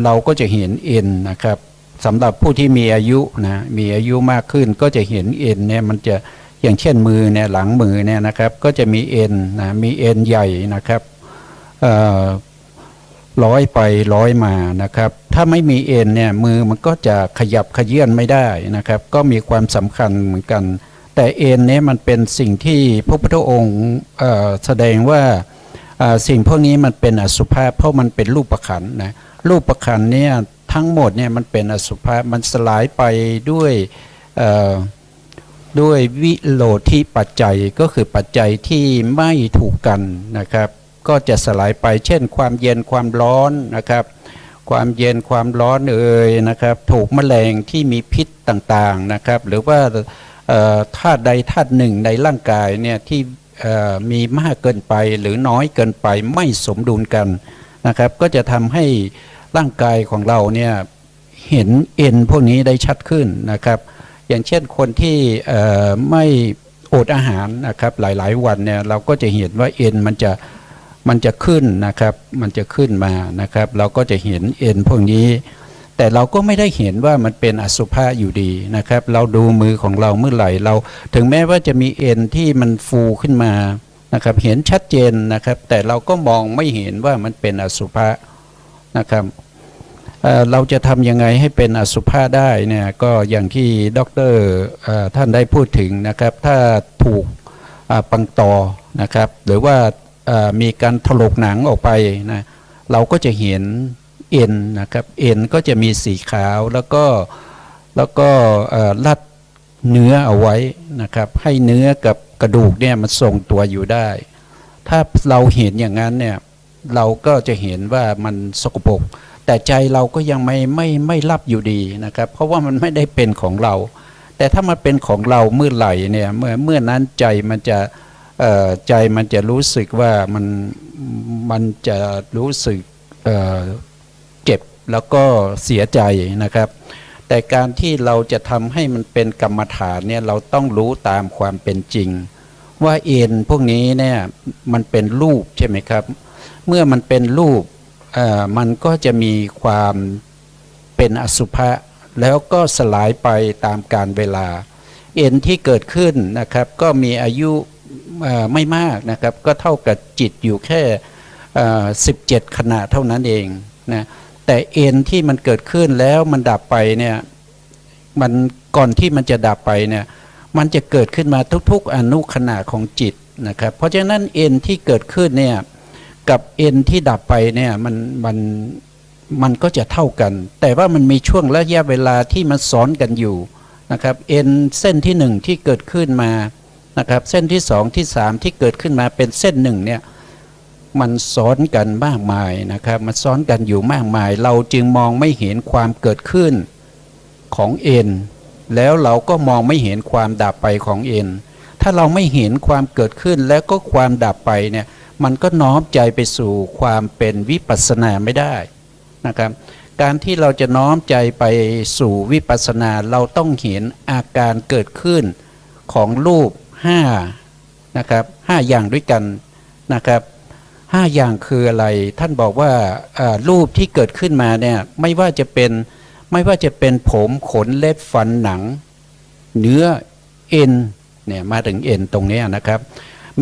เราก็จะเห็นเอ็นนะครับสำหรับผู้ที่มีอายุนะมีอายุมากขึ้นก็จะเห็นเอ็นเนี่ยมันจะอย่างเช่นมือเนี่ยหลังมือเนี่ยนะครับก็จะมีเอ็นนะมีเอ็นใหญ่นะครับร้อยไปร้อยมานะครับถ้าไม่มีเอ็นเนี่ยมือมันก็จะขยับขยื่นไม่ได้นะครับก็มีความสำคัญเหมือนกันแต่เอ็นเนี่ยมันเป็นสิ่งที่พระพุทธองค์แสดงว่าสิ่งพวกนี้มันเป็นอสุภะเพราะมันเป็นรูปขันธ์นะรูปขันธ์เนี่ยทั้งหมดเนี่ยมันเป็นอสุภะมันสลายไปด้วยวิโลธิปัจจัยก็คือปัจจัยที่ไม่ถูกกันนะครับก็จะสลายไปเช่นความเย็นความร้อนนะครับความเย็นความร้อนนะครับถูกแมลงที่มีพิษต่างๆนะครับหรือว่าธาตุใดธาตุหนึ่งในร่างกายเนี่ยที่มีมากเกินไปหรือน้อยเกินไปไม่สมดุลกันนะครับก็จะทำให้ร่างกายของเราเนี่ยเห็นเอ็นพวกนี้ได้ชัดขึ้นนะครับอย่างเช่นคนที่ไม่อดอาหารนะครับหลายๆวันเนี่ยเราก็จะเห็นว่าเอ็นมันจะขึ้นนะครับมันจะขึ้นมานะครับเราก็จะเห็นเอ็นพวกนี้แต่เราก็ไม่ได้เห็นว่ามันเป็นอสุภะอยู่ดีนะครับเราดูมือของเราเมื่อไหร่เราถึงแม้ว่าจะมีเอ็นที่มันฟูขึ้นมานะครับเห็นชัดเจนนะครับแต่เราก็มองไม่เห็นว่ามันเป็นอสุภะนะครับเราจะทำยังไงให้เป็นอสุภะได้เนี่ยก็อย่างที่ดร.ท่านได้พูดถึงนะครับถ้าถูกปังตอนะครับหรือว่ามีการถลกหนังออกไปนะเราก็จะเห็นเอ็นนะครับเอ็นก็จะมีสีขาวแล้วก็รัดเนื้อเอาไว้นะครับให้เนื้อกับกระดูกเนี่ยมันทรงตัวอยู่ได้ถ้าเราเห็นอย่างนั้นเนี่ยเราก็จะเห็นว่ามันสกปรกแต่ใจเราก็ยังไม่รับอยู่ดีนะครับเพราะว่ามันไม่ได้เป็นของเราแต่ถ้ามันเป็นของเราเมื่อไหร่เนี่ยเมื่อนั้นใจมันจะรู้สึกว่ามันจะรู้สึกเจ็บแล้วก็เสียใจนะครับแต่การที่เราจะทำให้มันเป็นกรรมฐานเนี่ยเราต้องรู้ตามความเป็นจริงว่าเอ็นพวกนี้เนี่ยมันเป็นรูปใช่ไหมครับเมื่อมันเป็นรูปมันก็จะมีความเป็นอสุภะแล้วก็สลายไปตามกาลเวลาเอ็นที่เกิดขึ้นนะครับก็มีอายุไม่มากนะครับก็เท่ากับจิตอยู่แค่17ขณะเท่านั้นเองนะแต่เอ็นที่มันเกิดขึ้นแล้วมันดับไปเนี่ยมันก่อนที่มันจะดับไปเนี่ยมันจะเกิดขึ้นมาทุกๆอนุขณะของจิตนะครับเพราะฉะนั้นเอ็นที่เกิดขึ้นเนี่ยกับเอ็นที่ดับไปเนี่ยมันก็จะเท่ากันแต่ว่ามันมีช่วงระยะเวลาที่มันซ้อนกันอยู่นะครับเอ็นเส้นที่1ที่เกิดขึ้นมานะครับเส้นที่2ที่3ที่เกิดขึ้นมาเป็นเส้นหนึ่งเนี่ยมันซ้อนกันมากมายนะครับมันซ้อนกันอยู่มากมายเราจึงมองไม่เห็นความเกิดขึ้นของเอ็นแล้วเราก็มองไม่เห็นความดับไปของเอ็นถ้าเราไม่เห็นความเกิดขึ้นแล้วก็ความดับไปเนี่ยมันก็น้อมใจไปสู่ความเป็นวิปัสสนาไม่ได้นะครับการที่เราจะน้อมใจไปสู่วิปัสสนาเราต้องเห็นอาการเกิดขึ้นของรูป5นะครับ5อย่างด้วยกันนะครับ5อย่างคืออะไรท่านบอกว่ารูปที่เกิดขึ้นมาเนี่ยไม่ว่าจะเป็นผมขนเล็บฟันหนังเนื้อเอ็นเนี่ยมาถึงเอ็นตรงนี้นะครับ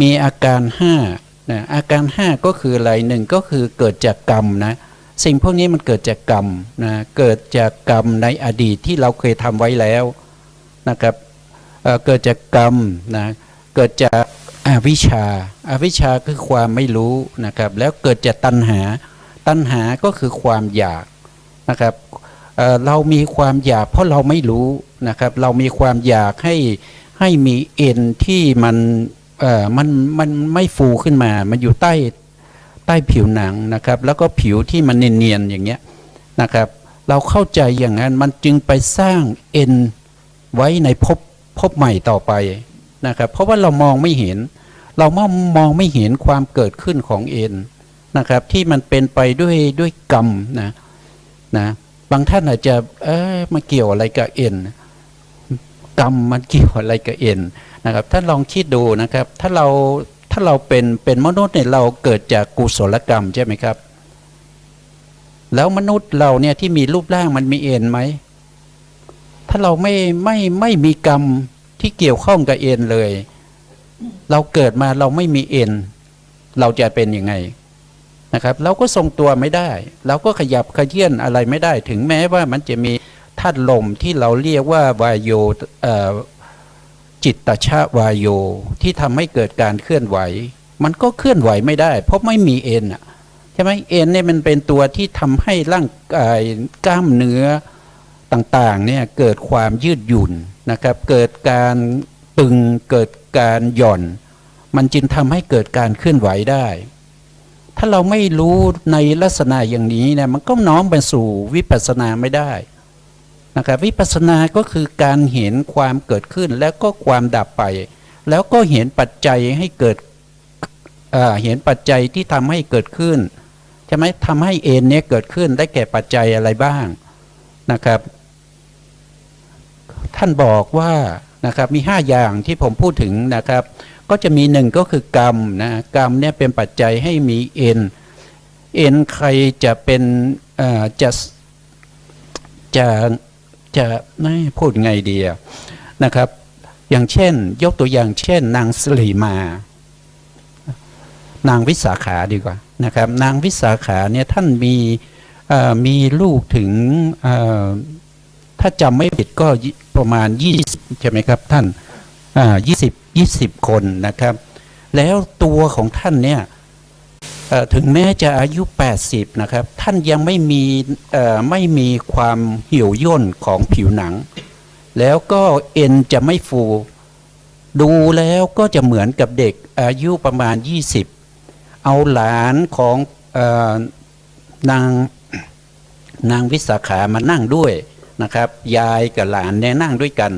มีอาการ5นะอาการ5ก็คืออะไรหนึ่งก็คือเกิดจากกรรมนะสิ่งพวกนี้มันเกิดจากกรรมนะเกิดจากกรรมในอดีตที่เราเคยทำไว้แล้วนะครับเกิดจากกรรมนะเกิดจากอวิชชาคือความไม่รู้นะครับแล้วเกิดจากตัณหาก็คือความอยากนะครับเรามีความอยากเพราะเราไม่รู้นะครับเรามีความอยากให้มีเอ็นที่มันไม่ฟูขึ้นมามันอยู่ใต้ผิวหนังนะครับแล้วก็ผิวที่มันเนียนๆอย่างเงี้ยนะครับเราเข้าใจอย่างนั้นมันจึงไปสร้างเอ็นไว้ในภพใหม่ต่อไปนะครับเพราะว่าเรามองไม่เห็นความเกิดขึ้นของเอ็นนะครับที่มันเป็นไปด้วยกรรมนะบางท่านอาจจะมาเกี่ยวอะไรกับเอ็น กรรมมันเกี่ยวอะไรกับเอ็นนะครับท่านลองคิดดูนะครับถ้าเราเป็นมนุษย์เนี่ยเราเกิดจากกุศลกรรมใช่ไหมครับแล้วมนุษย์เราเนี่ยที่มีรูปร่างมันมีเอ็นไหมถ้าเราไม่มีกรรมที่เกี่ยวข้องกับเอ็นเลยเราเกิดมาเราไม่มีเอ็นเราจะเป็นยังไงนะครับเราก็ทรงตัวไม่ได้เราก็ขยับขยื่นอะไรไม่ได้ถึงแม้ว่ามันจะมีธาตุลมที่เราเรียกว่าวายโยจิตตชวายโยที่ทำให้เกิดการเคลื่อนไหวมันก็เคลื่อนไหวไม่ได้เพราะไม่มีเอ็นใช่ไหมเอ็นเนี่ยมันเป็นตัวที่ทำให้ร่างกายกล้ามเนื้อต่างๆเนี่ยเกิดความยืดหยุ่นนะครับเกิดการตึงเกิดการหย่อนมันจึงทำให้เกิดการเคลื่อนไหวได้ถ้าเราไม่รู้ในลักษณะอย่างนี้เนี่ยมันก็น้อมไปสู่วิปัสสนาไม่ได้นะครับวิปัสสนาก็คือการเห็นความเกิดขึ้นแล้วก็ความดับไปแล้วก็เห็นปัจจัยให้เกิดเห็นปัจจัยที่ทำให้เกิดขึ้นใช่ไหมทำให้เอ็นเนี่ยเกิดขึ้นได้แก่ปัจจัยอะไรบ้างนะครับท่านบอกว่านะครับมี5อย่างที่ผมพูดถึงนะครับก็จะมี1ก็คือกรรมนะกรรมเนี่ยเป็นปัจจัยให้มีเอ็นใครจะเป็นจะไม่พูดไงดีนะครับอย่างเช่นยกตัวอย่างเช่นนางสิริมานางวิสาขาดีกว่านะครับนางวิสาขาเนี่ยท่านมีลูกถึงถ้าจำไม่ผิดก็ประมาณ20ใช่ไหมครับท่าน20คนนะครับแล้วตัวของท่านเนี่ยถึงแม้จะอายุ80นะครับท่านยังไม่มีความเหี่ยวย่นของผิวหนังแล้วก็เอ็นจะไม่ฟูดูแล้วก็จะเหมือนกับเด็กอายุประมาณ20เอาหลานของนางวิสาขามานั่งด้วยนะครับยายกับหลานเนี่ยนั่งด้วยกัน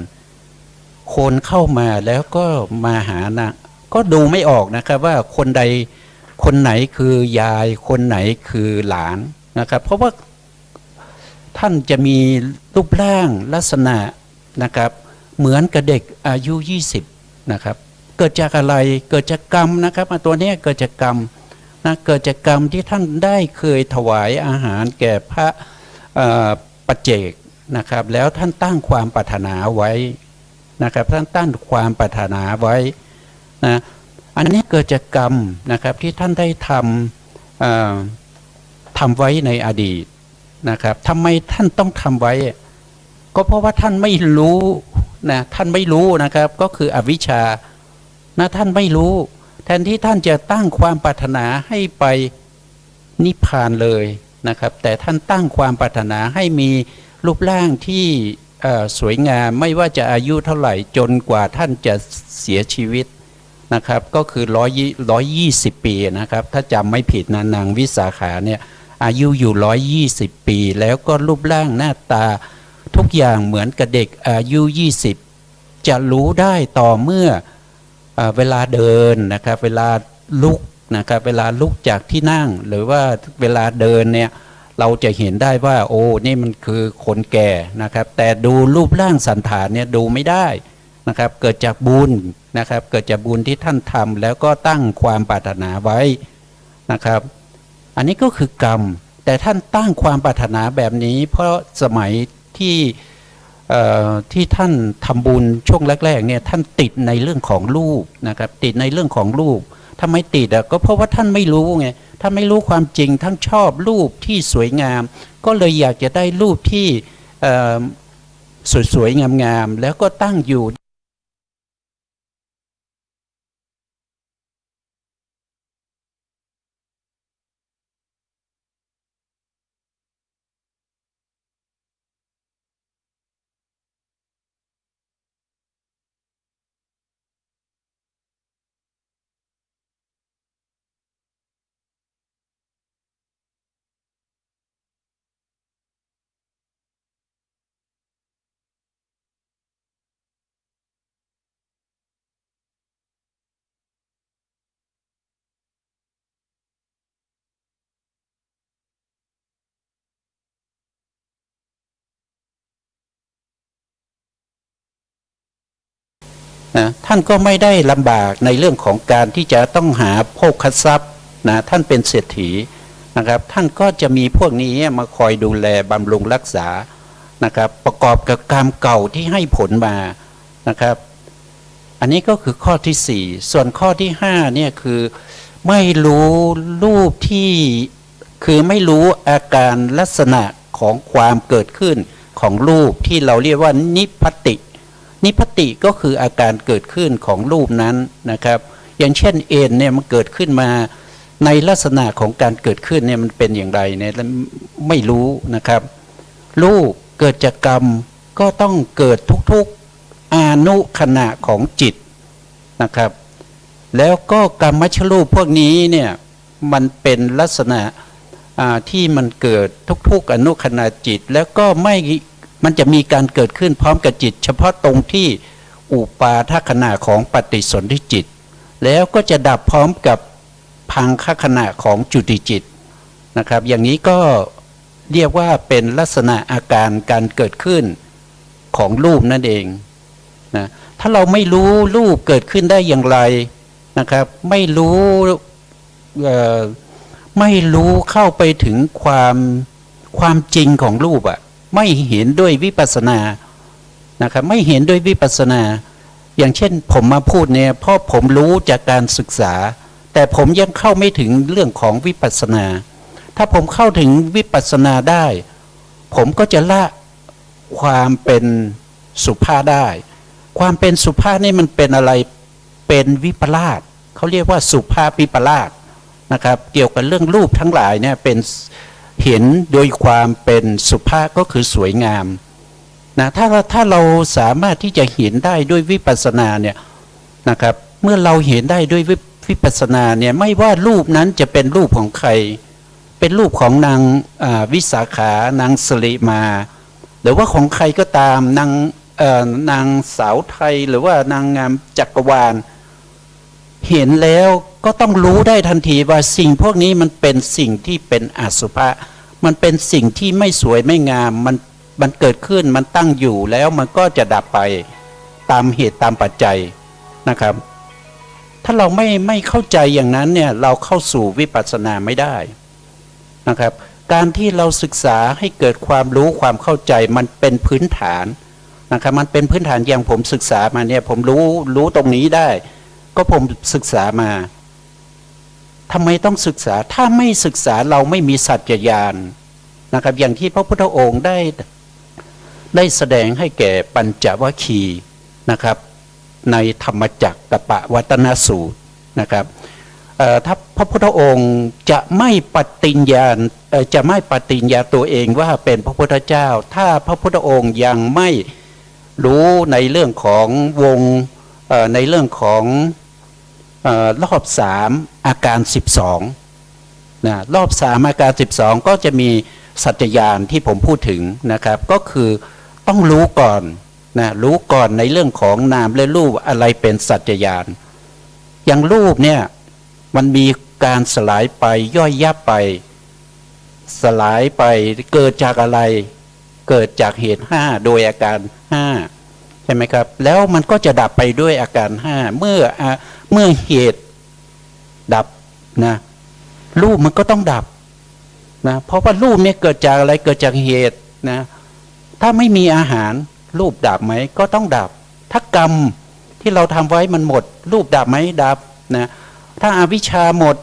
คนเข้ามาแล้วก็มาหานางก็ดูไม่ออกนะครับว่าคนไหนคือยายคนไหนคือหลานนะครับเพราะว่าท่านจะมีรูปร่างลักษณะนะครับเหมือนกับเด็กอายุ20นะครับเกิดจากอะไรเกิดจากกรรมนะครับตัวนี้เกิดจากกรรมนะเกิดจากกรรมที่ท่านได้เคยถวายอาหารแก่พระปัจเจกนะครับแล้วท่านตั้งความปรารถนาไว้นะครับท่านตั้งความปรารถนาไว้นะอันนี้เกิดจากกรรมนะครับที่ท่านได้ทำไว้ในอดีตนะครับทำไมท่านต้องทำไว้ก็เพราะว่าท่านไม่รู้นะท่านไม่รู้นะครับก็คืออวิชชานะท่านไม่รู้แทนที่ท่านจะตั้งความปรารถนาให้ไปนิพพานเลยนะครับแต่ท่านตั้งความปรารถนาให้มีรูปร่างที่สวยงามไม่ว่าจะอายุเท่าไหร่จนกว่าท่านจะเสียชีวิตนะครับก็คือ120 ปีนะครับถ้าจำไม่ผิดนะนางวิสาขาเนี่ยอายุอยู่120 ปีแล้วก็รูปร่างหน้าตาทุกอย่างเหมือนกับเด็กอายุ20จะรู้ได้ต่อเมื่อเวลาเดินนะครับเวลาลุกนะครับเวลาลุกจากที่นั่งหรือว่าเวลาเดินเนี่ยเราจะเห็นได้ว่าโอ้นี่มันคือคนแก่นะครับแต่ดูรูปร่างสันฐานเนี่ยดูไม่ได้นะครับเกิดจากบุญนะครับเกิดจากบุญที่ท่านทำแล้วก็ตั้งความปรารถนาไว้นะครับอันนี้ก็คือกรรมแต่ท่านตั้งความปรารถนาแบบนี้เพราะสมัยที่ท่านทำบุญช่วงแรกๆเนี่ยท่านติดในเรื่องของรูปนะครับติดในเรื่องของรูปทำไมติดก็เพราะว่าท่านไม่รู้ไงท่านไม่รู้ความจริงท่านชอบรูปที่สวยงามก็เลยอยากจะได้รูปที่สวยๆงามๆแล้วก็ตั้งอยู่ นะท่านก็ไม่ได้ลำบากในเรื่องของการที่จะต้องหาโภคทรัพย์นะท่านเป็นเศรษฐีนะครับท่านก็จะมีพวกนี้มาคอยดูแลบำรุงรักษานะครับประกอบกับกรรมเก่าที่ให้ผลมานะครับอันนี้ก็คือข้อที่4ส่วนข้อที่5เนี่ยคือไม่รู้รูปที่คือไม่รู้อาการลักษณะของความเกิดขึ้นของรูปที่เราเรียกว่านิพพตินิพพติก็คืออาการเกิดขึ้นของรูปนั้นนะครับอย่างเช่นเอ็นเนี่ยมันเกิดขึ้นมาในลักษณะของการเกิดขึ้นเนี่ยมันเป็นอย่างไรเนี่ยไม่รู้นะครับรูปเกิดจากกรรมก็ต้องเกิดทุกๆอานุขณะของจิตนะครับแล้วก็กรรมชรูปพวกนี้เนี่ยมันเป็นลักษณะที่มันเกิดทุกๆอนุขณะจิตแล้วก็ไม่มันจะมีการเกิดขึ้นพร้อมกับจิตเฉพาะตรงที่อุปาทขณะของปฏิสนธิจิตแล้วก็จะดับพร้อมกับพังคขณะของจุติจิตนะครับอย่างนี้ก็เรียกว่าเป็นลักษณะอาการการเกิดขึ้นของรูปนั่นเองนะถ้าเราไม่รู้รูปเกิดขึ้นได้อย่างไรนะครับไม่รู้เข้าไปถึงความจริงของรูปไม่เห็นด้วยวิปัสสนานะครับไม่เห็นด้วยวิปัสสนาอย่างเช่นผมมาพูดเนี่ยเพราะผมรู้จากการศึกษาแต่ผมยังเข้าไม่ถึงเรื่องของวิปัสสนาถ้าผมเข้าถึงวิปัสสนาได้ผมก็จะละความเป็นสุภาษได้ความเป็นสุภาษนี่มันเป็นอะไรเป็นวิปลาสเขาเรียกว่าสุภาพวิปลาสนะครับเกี่ยวกับเรื่องรูปทั้งหลายเนี่ยเป็นเห็นโดยความเป็นสุภาพก็คือสวยงามนะถ้าเราสามารถที่จะเห็นได้ด้วยวิปัสสนาเนี่ยนะครับเมื่อเราเห็นได้ด้วยวิปัสสนาเนี่ยไม่ว่ารูปนั้นจะเป็นรูปของใครเป็นรูปของนางวิสาขานางสลิมาหรือว่าของใครก็ตามนางสาวไทยหรือว่านางงามจักรวาลเห็นแล้วก็ต้องรู้ได้ทันทีว่าสิ่งพวกนี้มันเป็นสิ่งที่เป็นอสุภะมันเป็นสิ่งที่ไม่สวยไม่งามมันเกิดขึ้นมันตั้งอยู่แล้วมันก็จะดับไปตามเหตุตามปัจจัยนะครับถ้าเราไม่เข้าใจอย่างนั้นเนี่ยเราเข้าสู่วิปัสสนาไม่ได้นะครับการที่เราศึกษาให้เกิดความรู้ความเข้าใจมันเป็นพื้นฐานนะครับมันเป็นพื้นฐานอย่างผมศึกษามาเนี่ยผมรู้ตรงนี้ได้ก็ผมศึกษามาทำไมต้องศึกษาถ้าไม่ศึกษาเราไม่มีสัจจญาณนะครับอย่างที่พระพุทธองค์ได้แสดงให้แก่ปัญจวัคคีย์นะครับในธรรมจักรปวัตนสูตรนะครับถ้าพระพุทธองค์จะไม่ปฏิญญาตัวเองว่าเป็นพระพุทธเจ้าถ้าพระพุทธองค์ยังไม่รู้ในเรื่องของในเรื่องของรอบ3อาการ12นะรอบ3อาการ12ก็จะมีสัจจญาณที่ผมพูดถึงนะครับก็คือต้องรู้ก่อนนะรู้ก่อนในเรื่องของนามและรูปอะไรเป็นสัจจญาณอย่างรูปเนี่ยมันมีการสลายไปย่อยยับไปสลายไปเกิดจากอะไรเกิดจากเหตุ5โดยอาการ5ใช่ไหมครับแล้วมันก็จะดับไปด้วยอาการ5เมื่อเหตุดับนะรูปมันก็ต้องดับนะเพราะว่ารูปเนี่ยเกิดจากอะไรเกิดจากเหตุนะถ้าไม่มีอาหารรูปดับไหมก็ต้องดับถ้ากรรมที่เราทำไว้มันหมดรูปดับไหมดับนะถ้าอาวิชชาหมด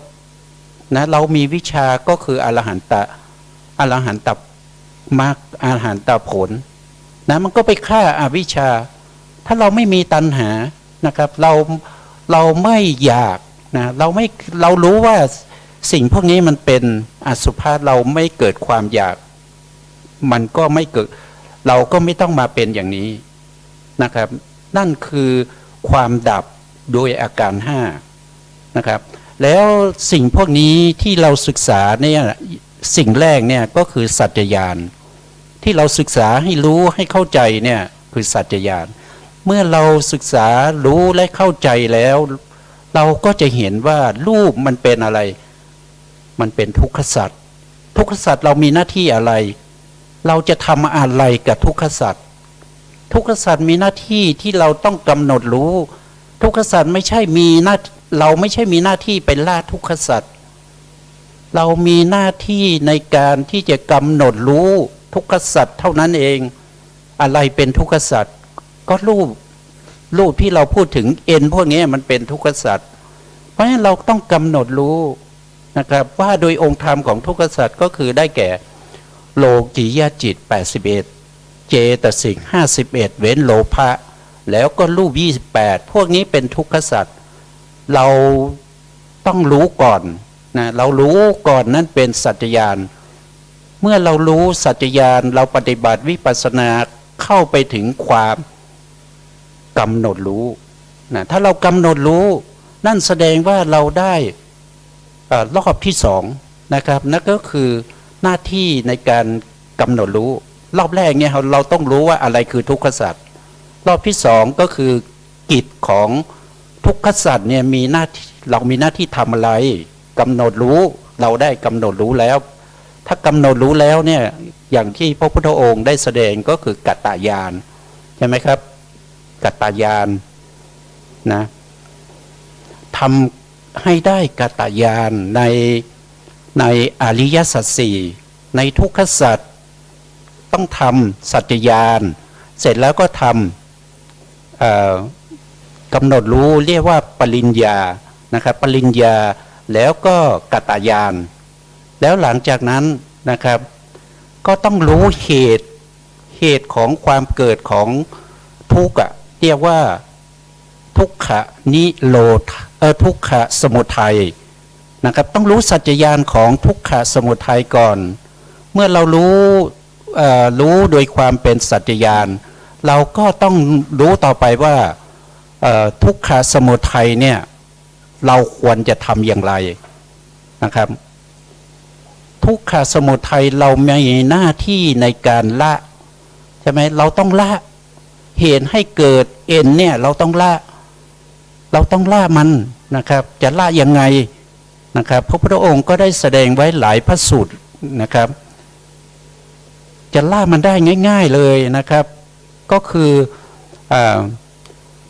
นะเรามีวิชาก็คืออรหันตมรรคอรหันตผลนะมันก็ไปฆ่าอาวิชชาถ้าเราไม่มีตัณหานะครับเราไม่อยากนะเรารู้ว่าสิ่งพวกนี้มันเป็นอสุภะเราไม่เกิดความอยากมันก็ไม่เกิดเราก็ไม่ต้องมาเป็นอย่างนี้นะครับนั่นคือความดับโดยอาการ5นะครับแล้วสิ่งพวกนี้ที่เราศึกษาเนี่ยสิ่งแรกเนี่ยก็คือสัจจญาณที่เราศึกษาให้รู้ให้เข้าใจเนี่ยคือสัจจญาณเมื่อเราศึกษารู้และเข้าใจแล้วเราก็จะเห็นว่ารูปมันเป็นอะไรมันเป็นทุกขสัจทุกขสัจเรามีหน้าที่อะไรเราจะทำอะไรกับทุกขสัจ ทุกขสัตว์มีหน้าที่ที่เราต้องกำหนดรู้ ทุกขสัตว์ไม่ใช่มีหน้าเราไม่ใช่มีหน้าที่เป็นล่าทุกขสัตว์เรามีหน้าที่ในการที่จะกำหนดรู้ทุกขสัตว์เท่านั้นเองอะไรเป็นทุกขสัตว์ก็รูปที่เราพูดถึงเอ็นพวกนี้มันเป็นทุกขสัตว์เพราะฉะนั้นเราต้องกำหนดรู้นะครับว่าโดยองค์ธรรมของทุกขสัตว์ก็คือได้แก่โลกิยจิต81เจตสิก51เว้นโลภะแล้วก็รูป28พวกนี้เป็นทุกขสัตว์เราต้องรู้ก่อนนะเรารู้ก่อนนั้นเป็นสัจจญาณเมื่อเรารู้สัจจญาณเราปฏิบัติวิปัสสนาเข้าไปถึงความกำหนดรู้นะถ้าเรากำหนดรู้นั่นแสดงว่าเราได้รอบที่สองนะครับนั่นก็คือหน้าที่ในการกำหนดรู้รอบแรกเนี่ยเราต้องรู้ว่าอะไรคือทุกขสัตว์รอบที่สองก็คือกิจของทุกขสัตว์เนี่ยมีหน้าที่เรามีหน้าที่ทำอะไรกำหนดรู้เราได้กำหนดรู้แล้วถ้ากำหนดรู้แล้วเนี่ยอย่างที่พระพุทธองค์ได้แสดงก็คือกัตตญาณใช่ไหมครับกัตตญาณนะทำให้ได้กัตตญาณในอริยสัจสี่ในทุกขสัจต้องทำสัจจญาณเสร็จแล้วก็ทำกำหนดรู้เรียกว่าปริญญานะครับปริญญาแล้วก็กัตตญาณแล้วหลังจากนั้นนะครับก็ต้องรู้เหตุของความเกิดของทุกข์เรียกว่าทุกขนิโรธทุกขสมุทัยนะครับต้องรู้สัจจญาณของทุกขสมุทัยก่อนเมื่อเรารู้โดยความเป็นสัจจญาณเราก็ต้องรู้ต่อไปว่าทุกขสมุทัยเนี่ยเราควรจะทำอย่างไรนะครับทุกขสมุทัยเรามีหน้าที่ในการละใช่ไหมเราต้องละเหตุให้เกิดเอ็นเนี่ยเราต้องละมันนะครับจะละยังไงนะครับพระพุทธองค์ก็ได้แสดงไว้หลายพระสูตรนะครับจะละมันได้ง่ายๆเลยนะครับก็คือ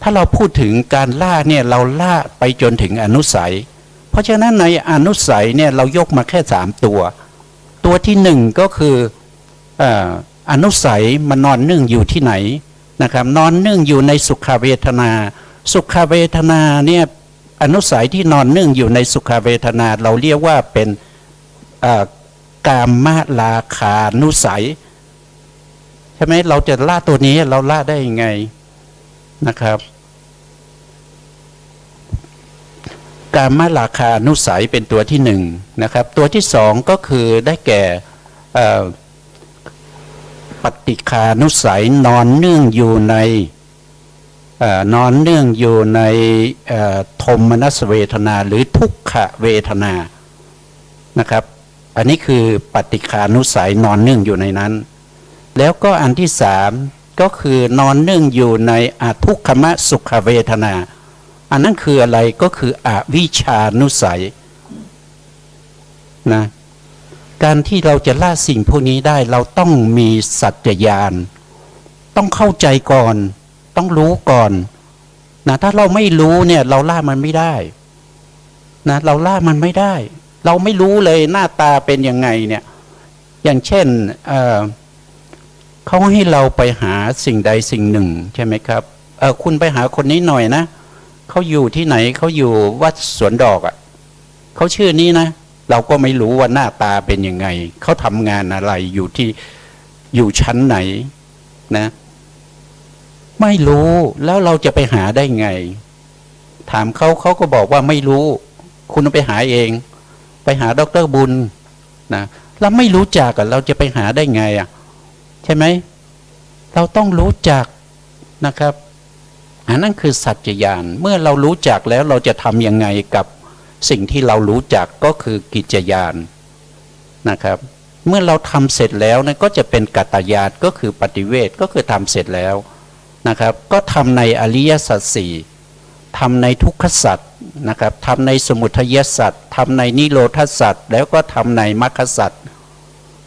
ถ้าเราพูดถึงการละเนี่ยเราละไปจนถึงอนุสัยเพราะฉะนั้นในอนุสัยเนี่ยเรายกมาแค่3ตัวที่1ก็คืออนุสัยมันนอนนึ่งอยู่ที่ไหนนะครับนอนนึ่งอยู่ในสุขเวทนาสุขเวทนาเนี่ยอนุสัยที่นอนนึ่งอยู่ในสุขเวทนาเราเรียกว่าเป็นกามราคานุสัยใช่ไหมเราจะละตัวนี้เราละได้ยังไงนะครับกามราคานุสัยเป็นตัวที่1นะครับตัวที่2ก็คือได้แก่ปฏิฆานุสัยนอนเนื่องอยู่ในโทมนัสเวทนาหรือทุกขเวทนานะครับอันนี้คือปฏิฆานุสัยนอนเนื่องอยู่ในนั้นแล้วก็อันที่3ก็คือนอนเนื่องอยู่ในทุกขมสุขเวทนาอันนั้นคืออะไรก็คืออวิชชานุสัยนะการที่เราจะละสิ่งพวกนี้ได้เราต้องมีสัจจญาณต้องเข้าใจก่อนต้องรู้ก่อนนะถ้าเราไม่รู้เนี่ยเราละมันไม่ได้นะเราละมันไม่ได้เราไม่รู้เลยหน้าตาเป็นยังไงเนี่ยอย่างเช่นเขาให้เราไปหาสิ่งใดสิ่งหนึ่งใช่ไหมครับคุณไปหาคนนี้หน่อยนะเขาอยู่ที่ไหนเขาอยู่วัดสวนดอกเขาชื่อนี้นะเราก็ไม่รู้ว่าหน้าตาเป็นยังไงเขาทำงานอะไรอยู่ชั้นไหนนะไม่รู้แล้วเราจะไปหาได้ไงถามเขาก็บอกว่าไม่รู้คุณไปหาเองไปหาดร.บุญนะเราไม่รู้จักเราจะไปหาได้ไงใช่ไหมเราต้องรู้จักนะครับอันนั้นคือสัจจญาณเมื่อเรารู้จักแล้วเราจะทำยังไงกับสิ่งที่เรารู้จักก็คือกิจญาณนะครับเมื่อเราทำเสร็จแล้วนะก็จะเป็นกัตตญาณก็คือปฏิเวทก็คือทำเสร็จแล้วนะครับก็ทำในอริยสัจสี่ทำในทุกขสัจนะครับทำในสมุทัยสัจทำในนิโรธสัจแล้วก็ทำในมรรคสัจ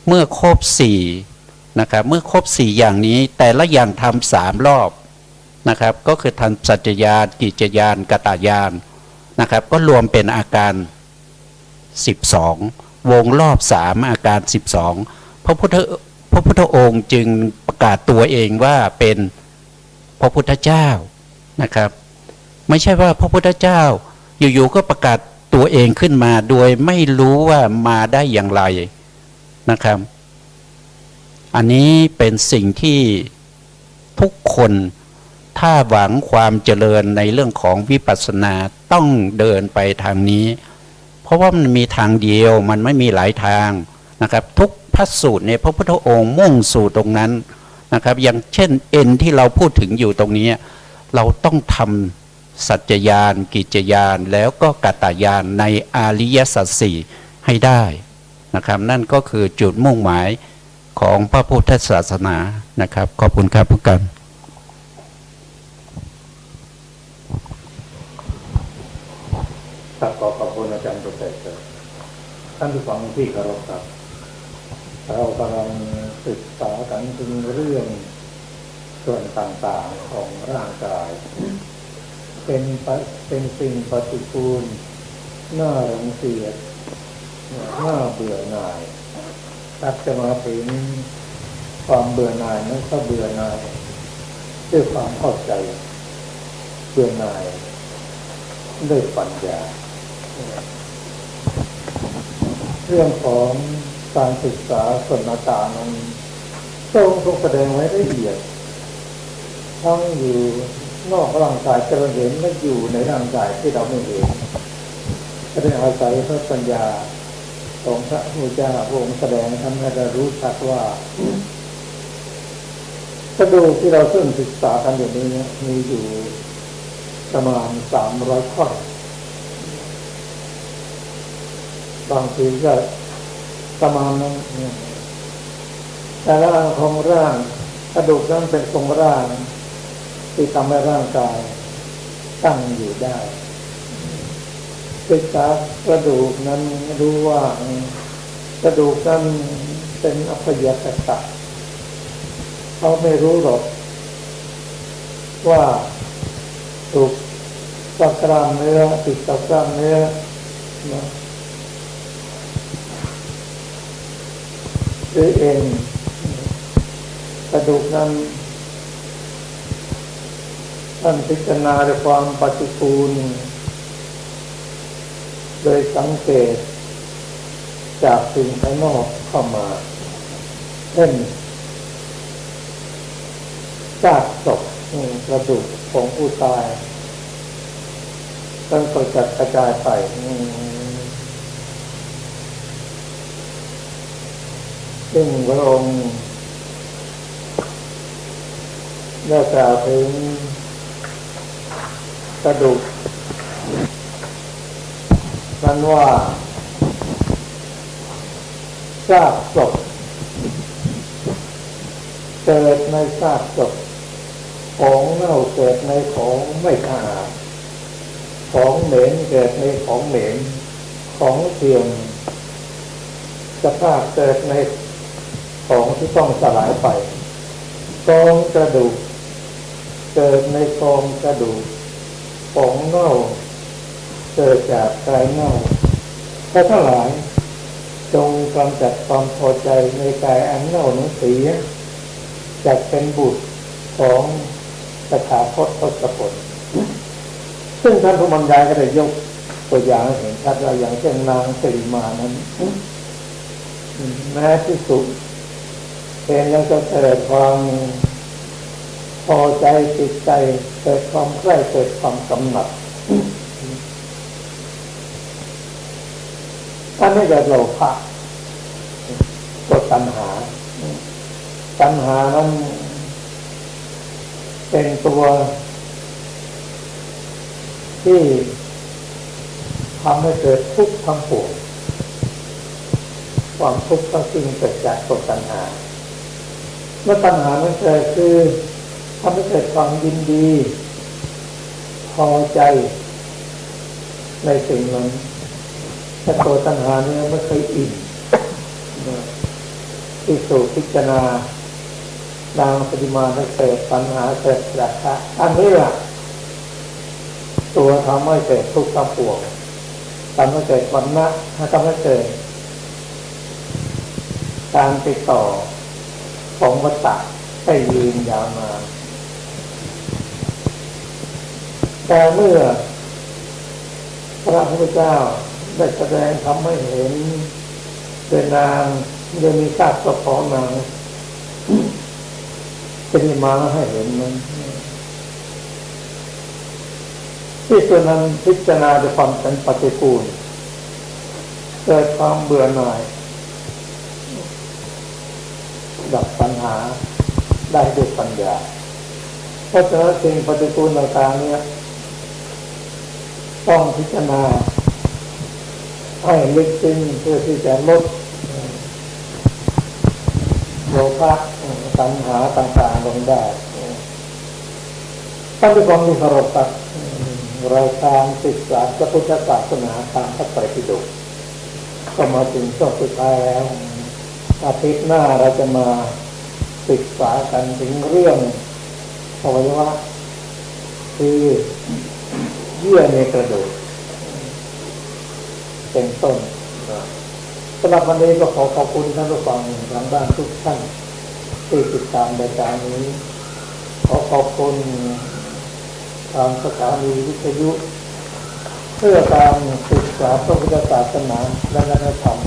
เมื่อครบ4 นะครับเมื่อครบ4อย่างนี้แต่ละอย่างทำ3รอบนะครับก็คือทำสัจจญาณกิจจญาณกตญาณนะครับก็รวมเป็นอาการ12วงรอบ3อาการ12พระพุทธองค์จึงประกาศตัวเองว่าเป็นพระพุทธเจ้านะครับไม่ใช่ว่าพระพุทธเจ้าอยู่ๆก็ประกาศตัวเองขึ้นมาโดยไม่รู้ว่ามาได้อย่างไรนะครับอันนี้เป็นสิ่งที่ทุกคนถ้าหวังความเจริญในเรื่องของวิปัสสนาต้องเดินไปทางนี้เพราะว่ามันมีทางเดียวมันไม่มีหลายทางนะครับทุกพระสูตรในพระพุทธองค์มุ่งสู่ตรงนั้นนะครับอย่างเช่นเอ็นที่เราพูดถึงอยู่ตรงนี้เราต้องทำสัจจญาณกิจจญาณแล้วก็กัตตญาณในอริยสัจสี่ให้ได้นะครับนั่นก็คือจุดมุ่งหมายของพระพุทธศาสนานะครับขอบคุณครับผู้การครับขอบคุณอาจารย์โปรเฟสเซอร์ท่านผู้ฟังที่เคารพครับเรากำลังศึกษากันถึงเรื่องส่วนต่างๆของร่างกายเป็นสิ่งปฏิกูลน่ารังเกียจน่าเบื่อหน่ายถ้าจะมาถึงความเบื่อหน่ายนั้นก็เบื่อหน่ายด้วยความเข้าใจเบื่อหน่ายด้วยปัญญาเรื่องของการศึกษาส่วนต่างๆนั้นทรงแสดงไว้ละเอียดทั้งอยู่นอกร่างกายที่เราเห็นและอยู่ในร่างกายที่เราไม่เห็นแสดงอาศัยพระปัญญาของพระพุทธเจ้าพระองค์แสดงทำให้เรารู้ชัดว่ากระดูกที่เราเพิ่งศึกษากันอยู่นี้มีอยู่ประมาณ300 ข้อบางทีก็ประมาณนั้นแต่ละของร่างกระดูกนั้นเป็นทรงร่างที่ทำให้ร่างกายตั้งอยู่ได้ศึกษากระดูกนั้นรู้ว่ากระดูกนั้นเป็นอพยากตะเขาไม่รู้หรอกว่าถูกตะกร้ามเนื้อติดตะกร้ามเนื้อนะหรือเองกระดูกนั้นท่านพิจารณาด้วยความปฏิกูลโดยสังเกตจากสิ่งภายนอกเข้ามาเช่นจากศพกระดูกของผู้ตายต้องกระจัดกระจายไปซึ่งพระองค์ได้กล่าวถึงกระดูกนั้นว่าซากศพเกิดในซากศพของเน่าเกิดในของไม่สะอาดของเหม็นเกิดในของเหม็นของเสื่อมสภาพเกิดในของที่ต้องสลายไปกองกระดูกเกิดในกองกระดูกของเน่าเกิดจากกายเน่าถ้าทั้งหลายจงกำจัดความพอใจในกายอันเน่านั้นเสียจัดเป็นบุตรของตถาคตทศพลซึ่งท่านผู้บรรยายก็ได้ยกตัวอย่างให้เห็นชัดว่าอย่างเช่นนางสิริมานั้นแม้ที่สุดเองยังจะเกิดความพอใจติดใจเกิดความใกล้เกิดความกำหนัดถ้าไม่เกิดโลภะก็ตัณหานั้นเป็นตัวที่ทำให้เกิดทุกข์ทั้งปวงความทุกข์ทั้งสิ้นเกิดจากตัวตัณหาเมื่อตัณหามันเกิดคือทำให้เกิดความยินดีพอใจในสิ่งนั้นแต่ตัวตัณหาเนี่ยไม่เคยอิ่มที่สู่พิจารณา นางปฏิมาทั้งเกิดปัญหาเกิดราคะอันนี้แหละตัวทำให้เกิดทุกข์ทั้งปวงทำให้เกิดวัฏฏะทำให้เกิดการติดต่อของวัฏฏะให้ยืนยาวนานแต่เมื่อพระพุทธเจ้าได้แสดงทำให้เห็นเป็นนางจะมีซากศพของนางเป็นมาให้เห็นมันที่ส่วนนั้นพิจารณาด้วยความเป็นปฏิกูลเกิดความเบื่อหน่ายดับปัญหาได้ด้วยปัญญาเพราะฉะนั้นสิ่งปฏิกูลต่างๆนี้ต้องพิจารณาให้ลึกซึ้งเพื่อที่จะลดโลภะตัณหาต่างๆลงได้ท่านผู้ฟังที่เคารพครับรายการศึกษาพระพุทธศาสนาตามพระไตรปิฎกก็มาถึงช่วงสุดท้ายแล้วอาทิตย์หน้าเราจะมาศึกษากันถึงเรื่องอวัยวะคือเยื่อในกระดูกเป็นต้นสำหรับวันนี้ก็ขอขอบคุณท่านผู้ฟังทางบ้านทุกท่านที่ติดตามรายการนี้ขอขอบคุณทางสถานีวิทยุเพื่อการศึกษาพระพุทธศาสนาและวัฒนธรรม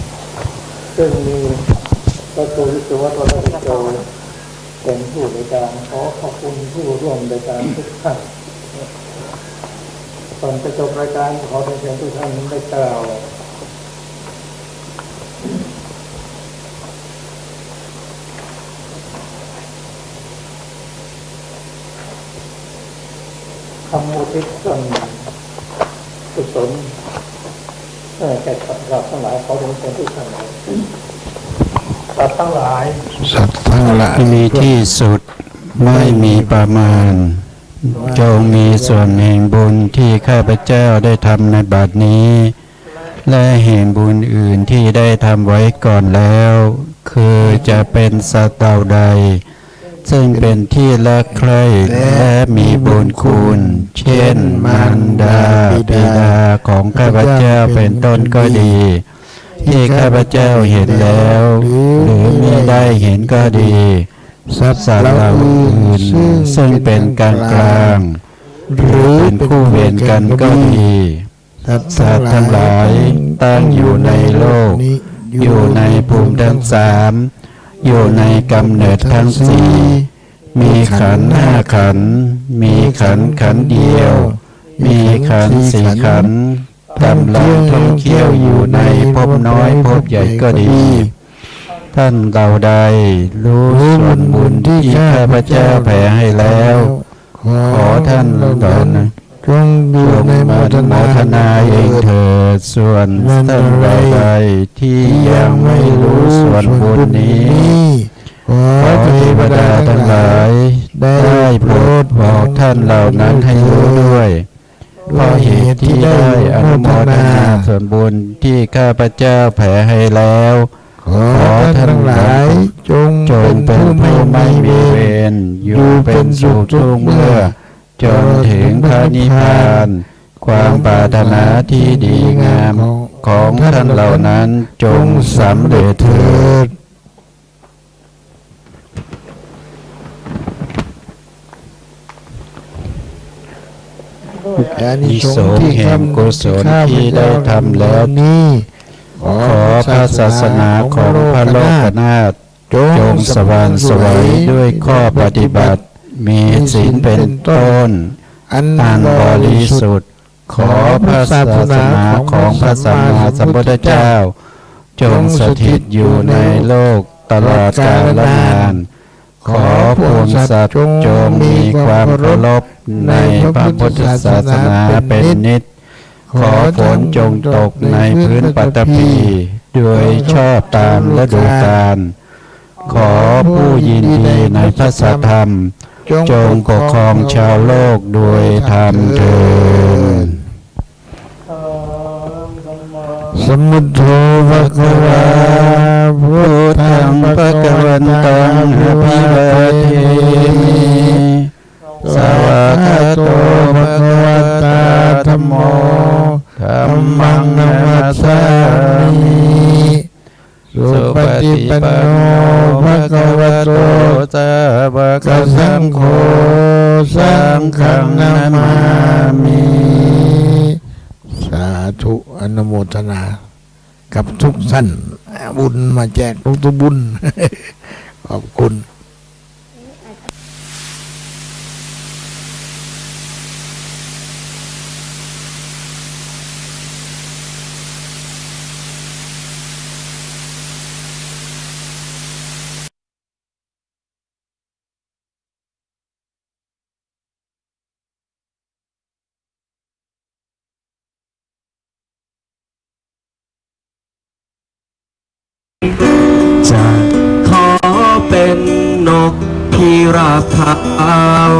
ซึ่งมีพระครูวิศวะวัฒนโจเป็นผู้ในการขอขอบคุณผู้ร่วมในการทุกท่านก่อนจะจบรายการขอเชิญทุกท่านได้กล่าวคำอุทิศส่วนกุศลแก่สัตว์ทั้งหลายขอเชิญทุกท่านสัตว์ทั้งหลาย สัตว์ทั้งหลาย ที่มีที่สุดไม่มีประมาณจงมีส่วนแห่งบุญที่ข้าพเจ้าได้ทำในบัดนี้ และแห่งบุญอื่นที่ได้ทำไว้ก่อนแล้ว คือจะเป็นสัตว์ใดซึ่งเป็นที่รักใคร่และมีบุญคุณเช่นมารดาบิดาของข้าพเจ้าเป็นต้นก็ดี ที่ข้าพเจ้าเห็นแล้วหรือไม่ได้เห็นก็ดีสัตว์เหล่าอื่นซึ่งเป็นกลางกลางหรือเป็นคู่เวรกันก็ดีสัตว์ทั้งหลายตั้งอยู่ในโลกอยู่ในภูมิทั้งสามอยู่ในกำเนิดทั้งสี่มีขันธ์ห้าขันธ์มีขันธ์เดียวมีขันธ์สี่ขันธ์กำลังท่องเที่ยวอยู่ในภพน้อยภพใหญ่ก็ดีท่านเราใดรู้ส่วนบุญที่ข้าพเจ้าแผ่ให้แล้วขอท่านเหล่านั้นจงโมทนาเองเถิดส่วนท่านเราใดที่ยังไม่รู้ส่วนบุญนี้ขอเทวดาทั้งหลายได้โปรดบอกท่านเหล่านั้นให้รู้ด้วยเพราะเหตุที่ได้อนุโมทนาส่วนบุญที่ข้าพเจ้าแผ่ให้แล้วขอท่านทั้งหลายจงเป็นผู้ไม่มีเวรอยู่เป็นสุขทุกเมื่อจนถึงพระนิพพานความปรารถนาที่ดีงามของท่านเหล่านั้นจงสำเร็จเถิดอานิ นิ ส ส ง ง ส์ ส์ ที่ แห่งกุศลที่ได้ทำแล้วนี้ ขอพระศาสนาของพระโลกนาถจงสว่างไสวัยด้วยข้อปฏิบัติมีศีลเป็นต้นอันบริสุทธิ์ขอพระศาสนาของพระสัมมาสัมพุทธเจ้าจงสถิตอยู่ในโลกตลอดกาลนานขอพวงสัตว์จงมีความเคารพในพระพุทธศาสนาเป็นนิจขอฝนจงตกในพื้นปฐพีโดยชอบตามฤดูกาลขอผู้ยินดีในพระสัทธรรมจงปกครองชาวโลกโดยธรรมเถิด สมุทโธภะคะวา พุทธังภะคะวันตังอภิวาเทมิสวากขาโตภะคะวะตาธัมโมธัมมังนัมมัสสามิสุปฏิปันโนภะคะวะโตสาวกสังโฆสังฆังนามามิสาธุอนุโมทนากับทุกท่านบุญมาแจกทุกบุญ ขอบคุณ จะขอเป็นนกพิราบขาว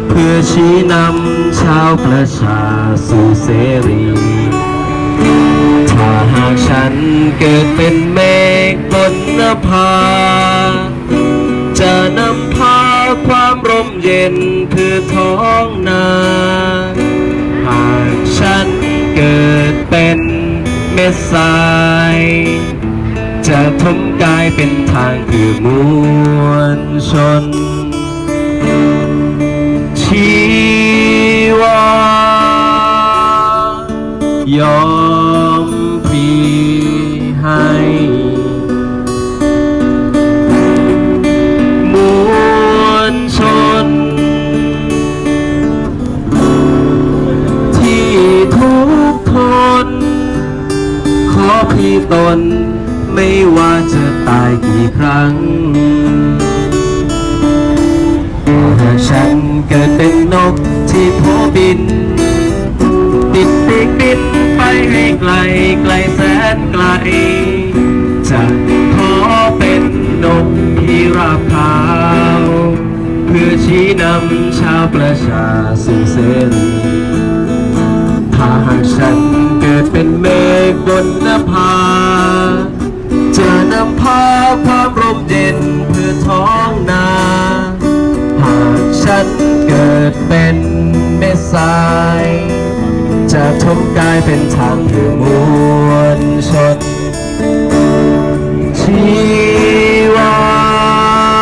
เพื่อชี้นำชาวประชาสู่เสรี ถ้าหากฉันเกิดเป็นเมฆบนนภาจะนำพาความร่มเย็นเพื่อท้องนา หากฉันเกิดเป็นเม็ดทรายจะทมกายเป็นทางเพื่อมวลชน ชีวายอมพลีให้มวลชน ที่ทุกข์ทนขอพลีตนไม่ว่าจะตายกี่ครั้งถ้าฉันเกิดเป็นนกที่โผบินติดปีกบินไปให้ไกลไกลแสนไกล จะขอเป็นนกพิราบขาวเพื่อชี้นำชาวประชาสู่เสรี ถ้าหากฉันเกิดเป็นเมฆบนนภาจะนำพาความร่มเย็นเพื่อท้องนา หากฉันเกิดเป็นเม็ดทรายจะทมกายเป็นทางเพื่อมวลชน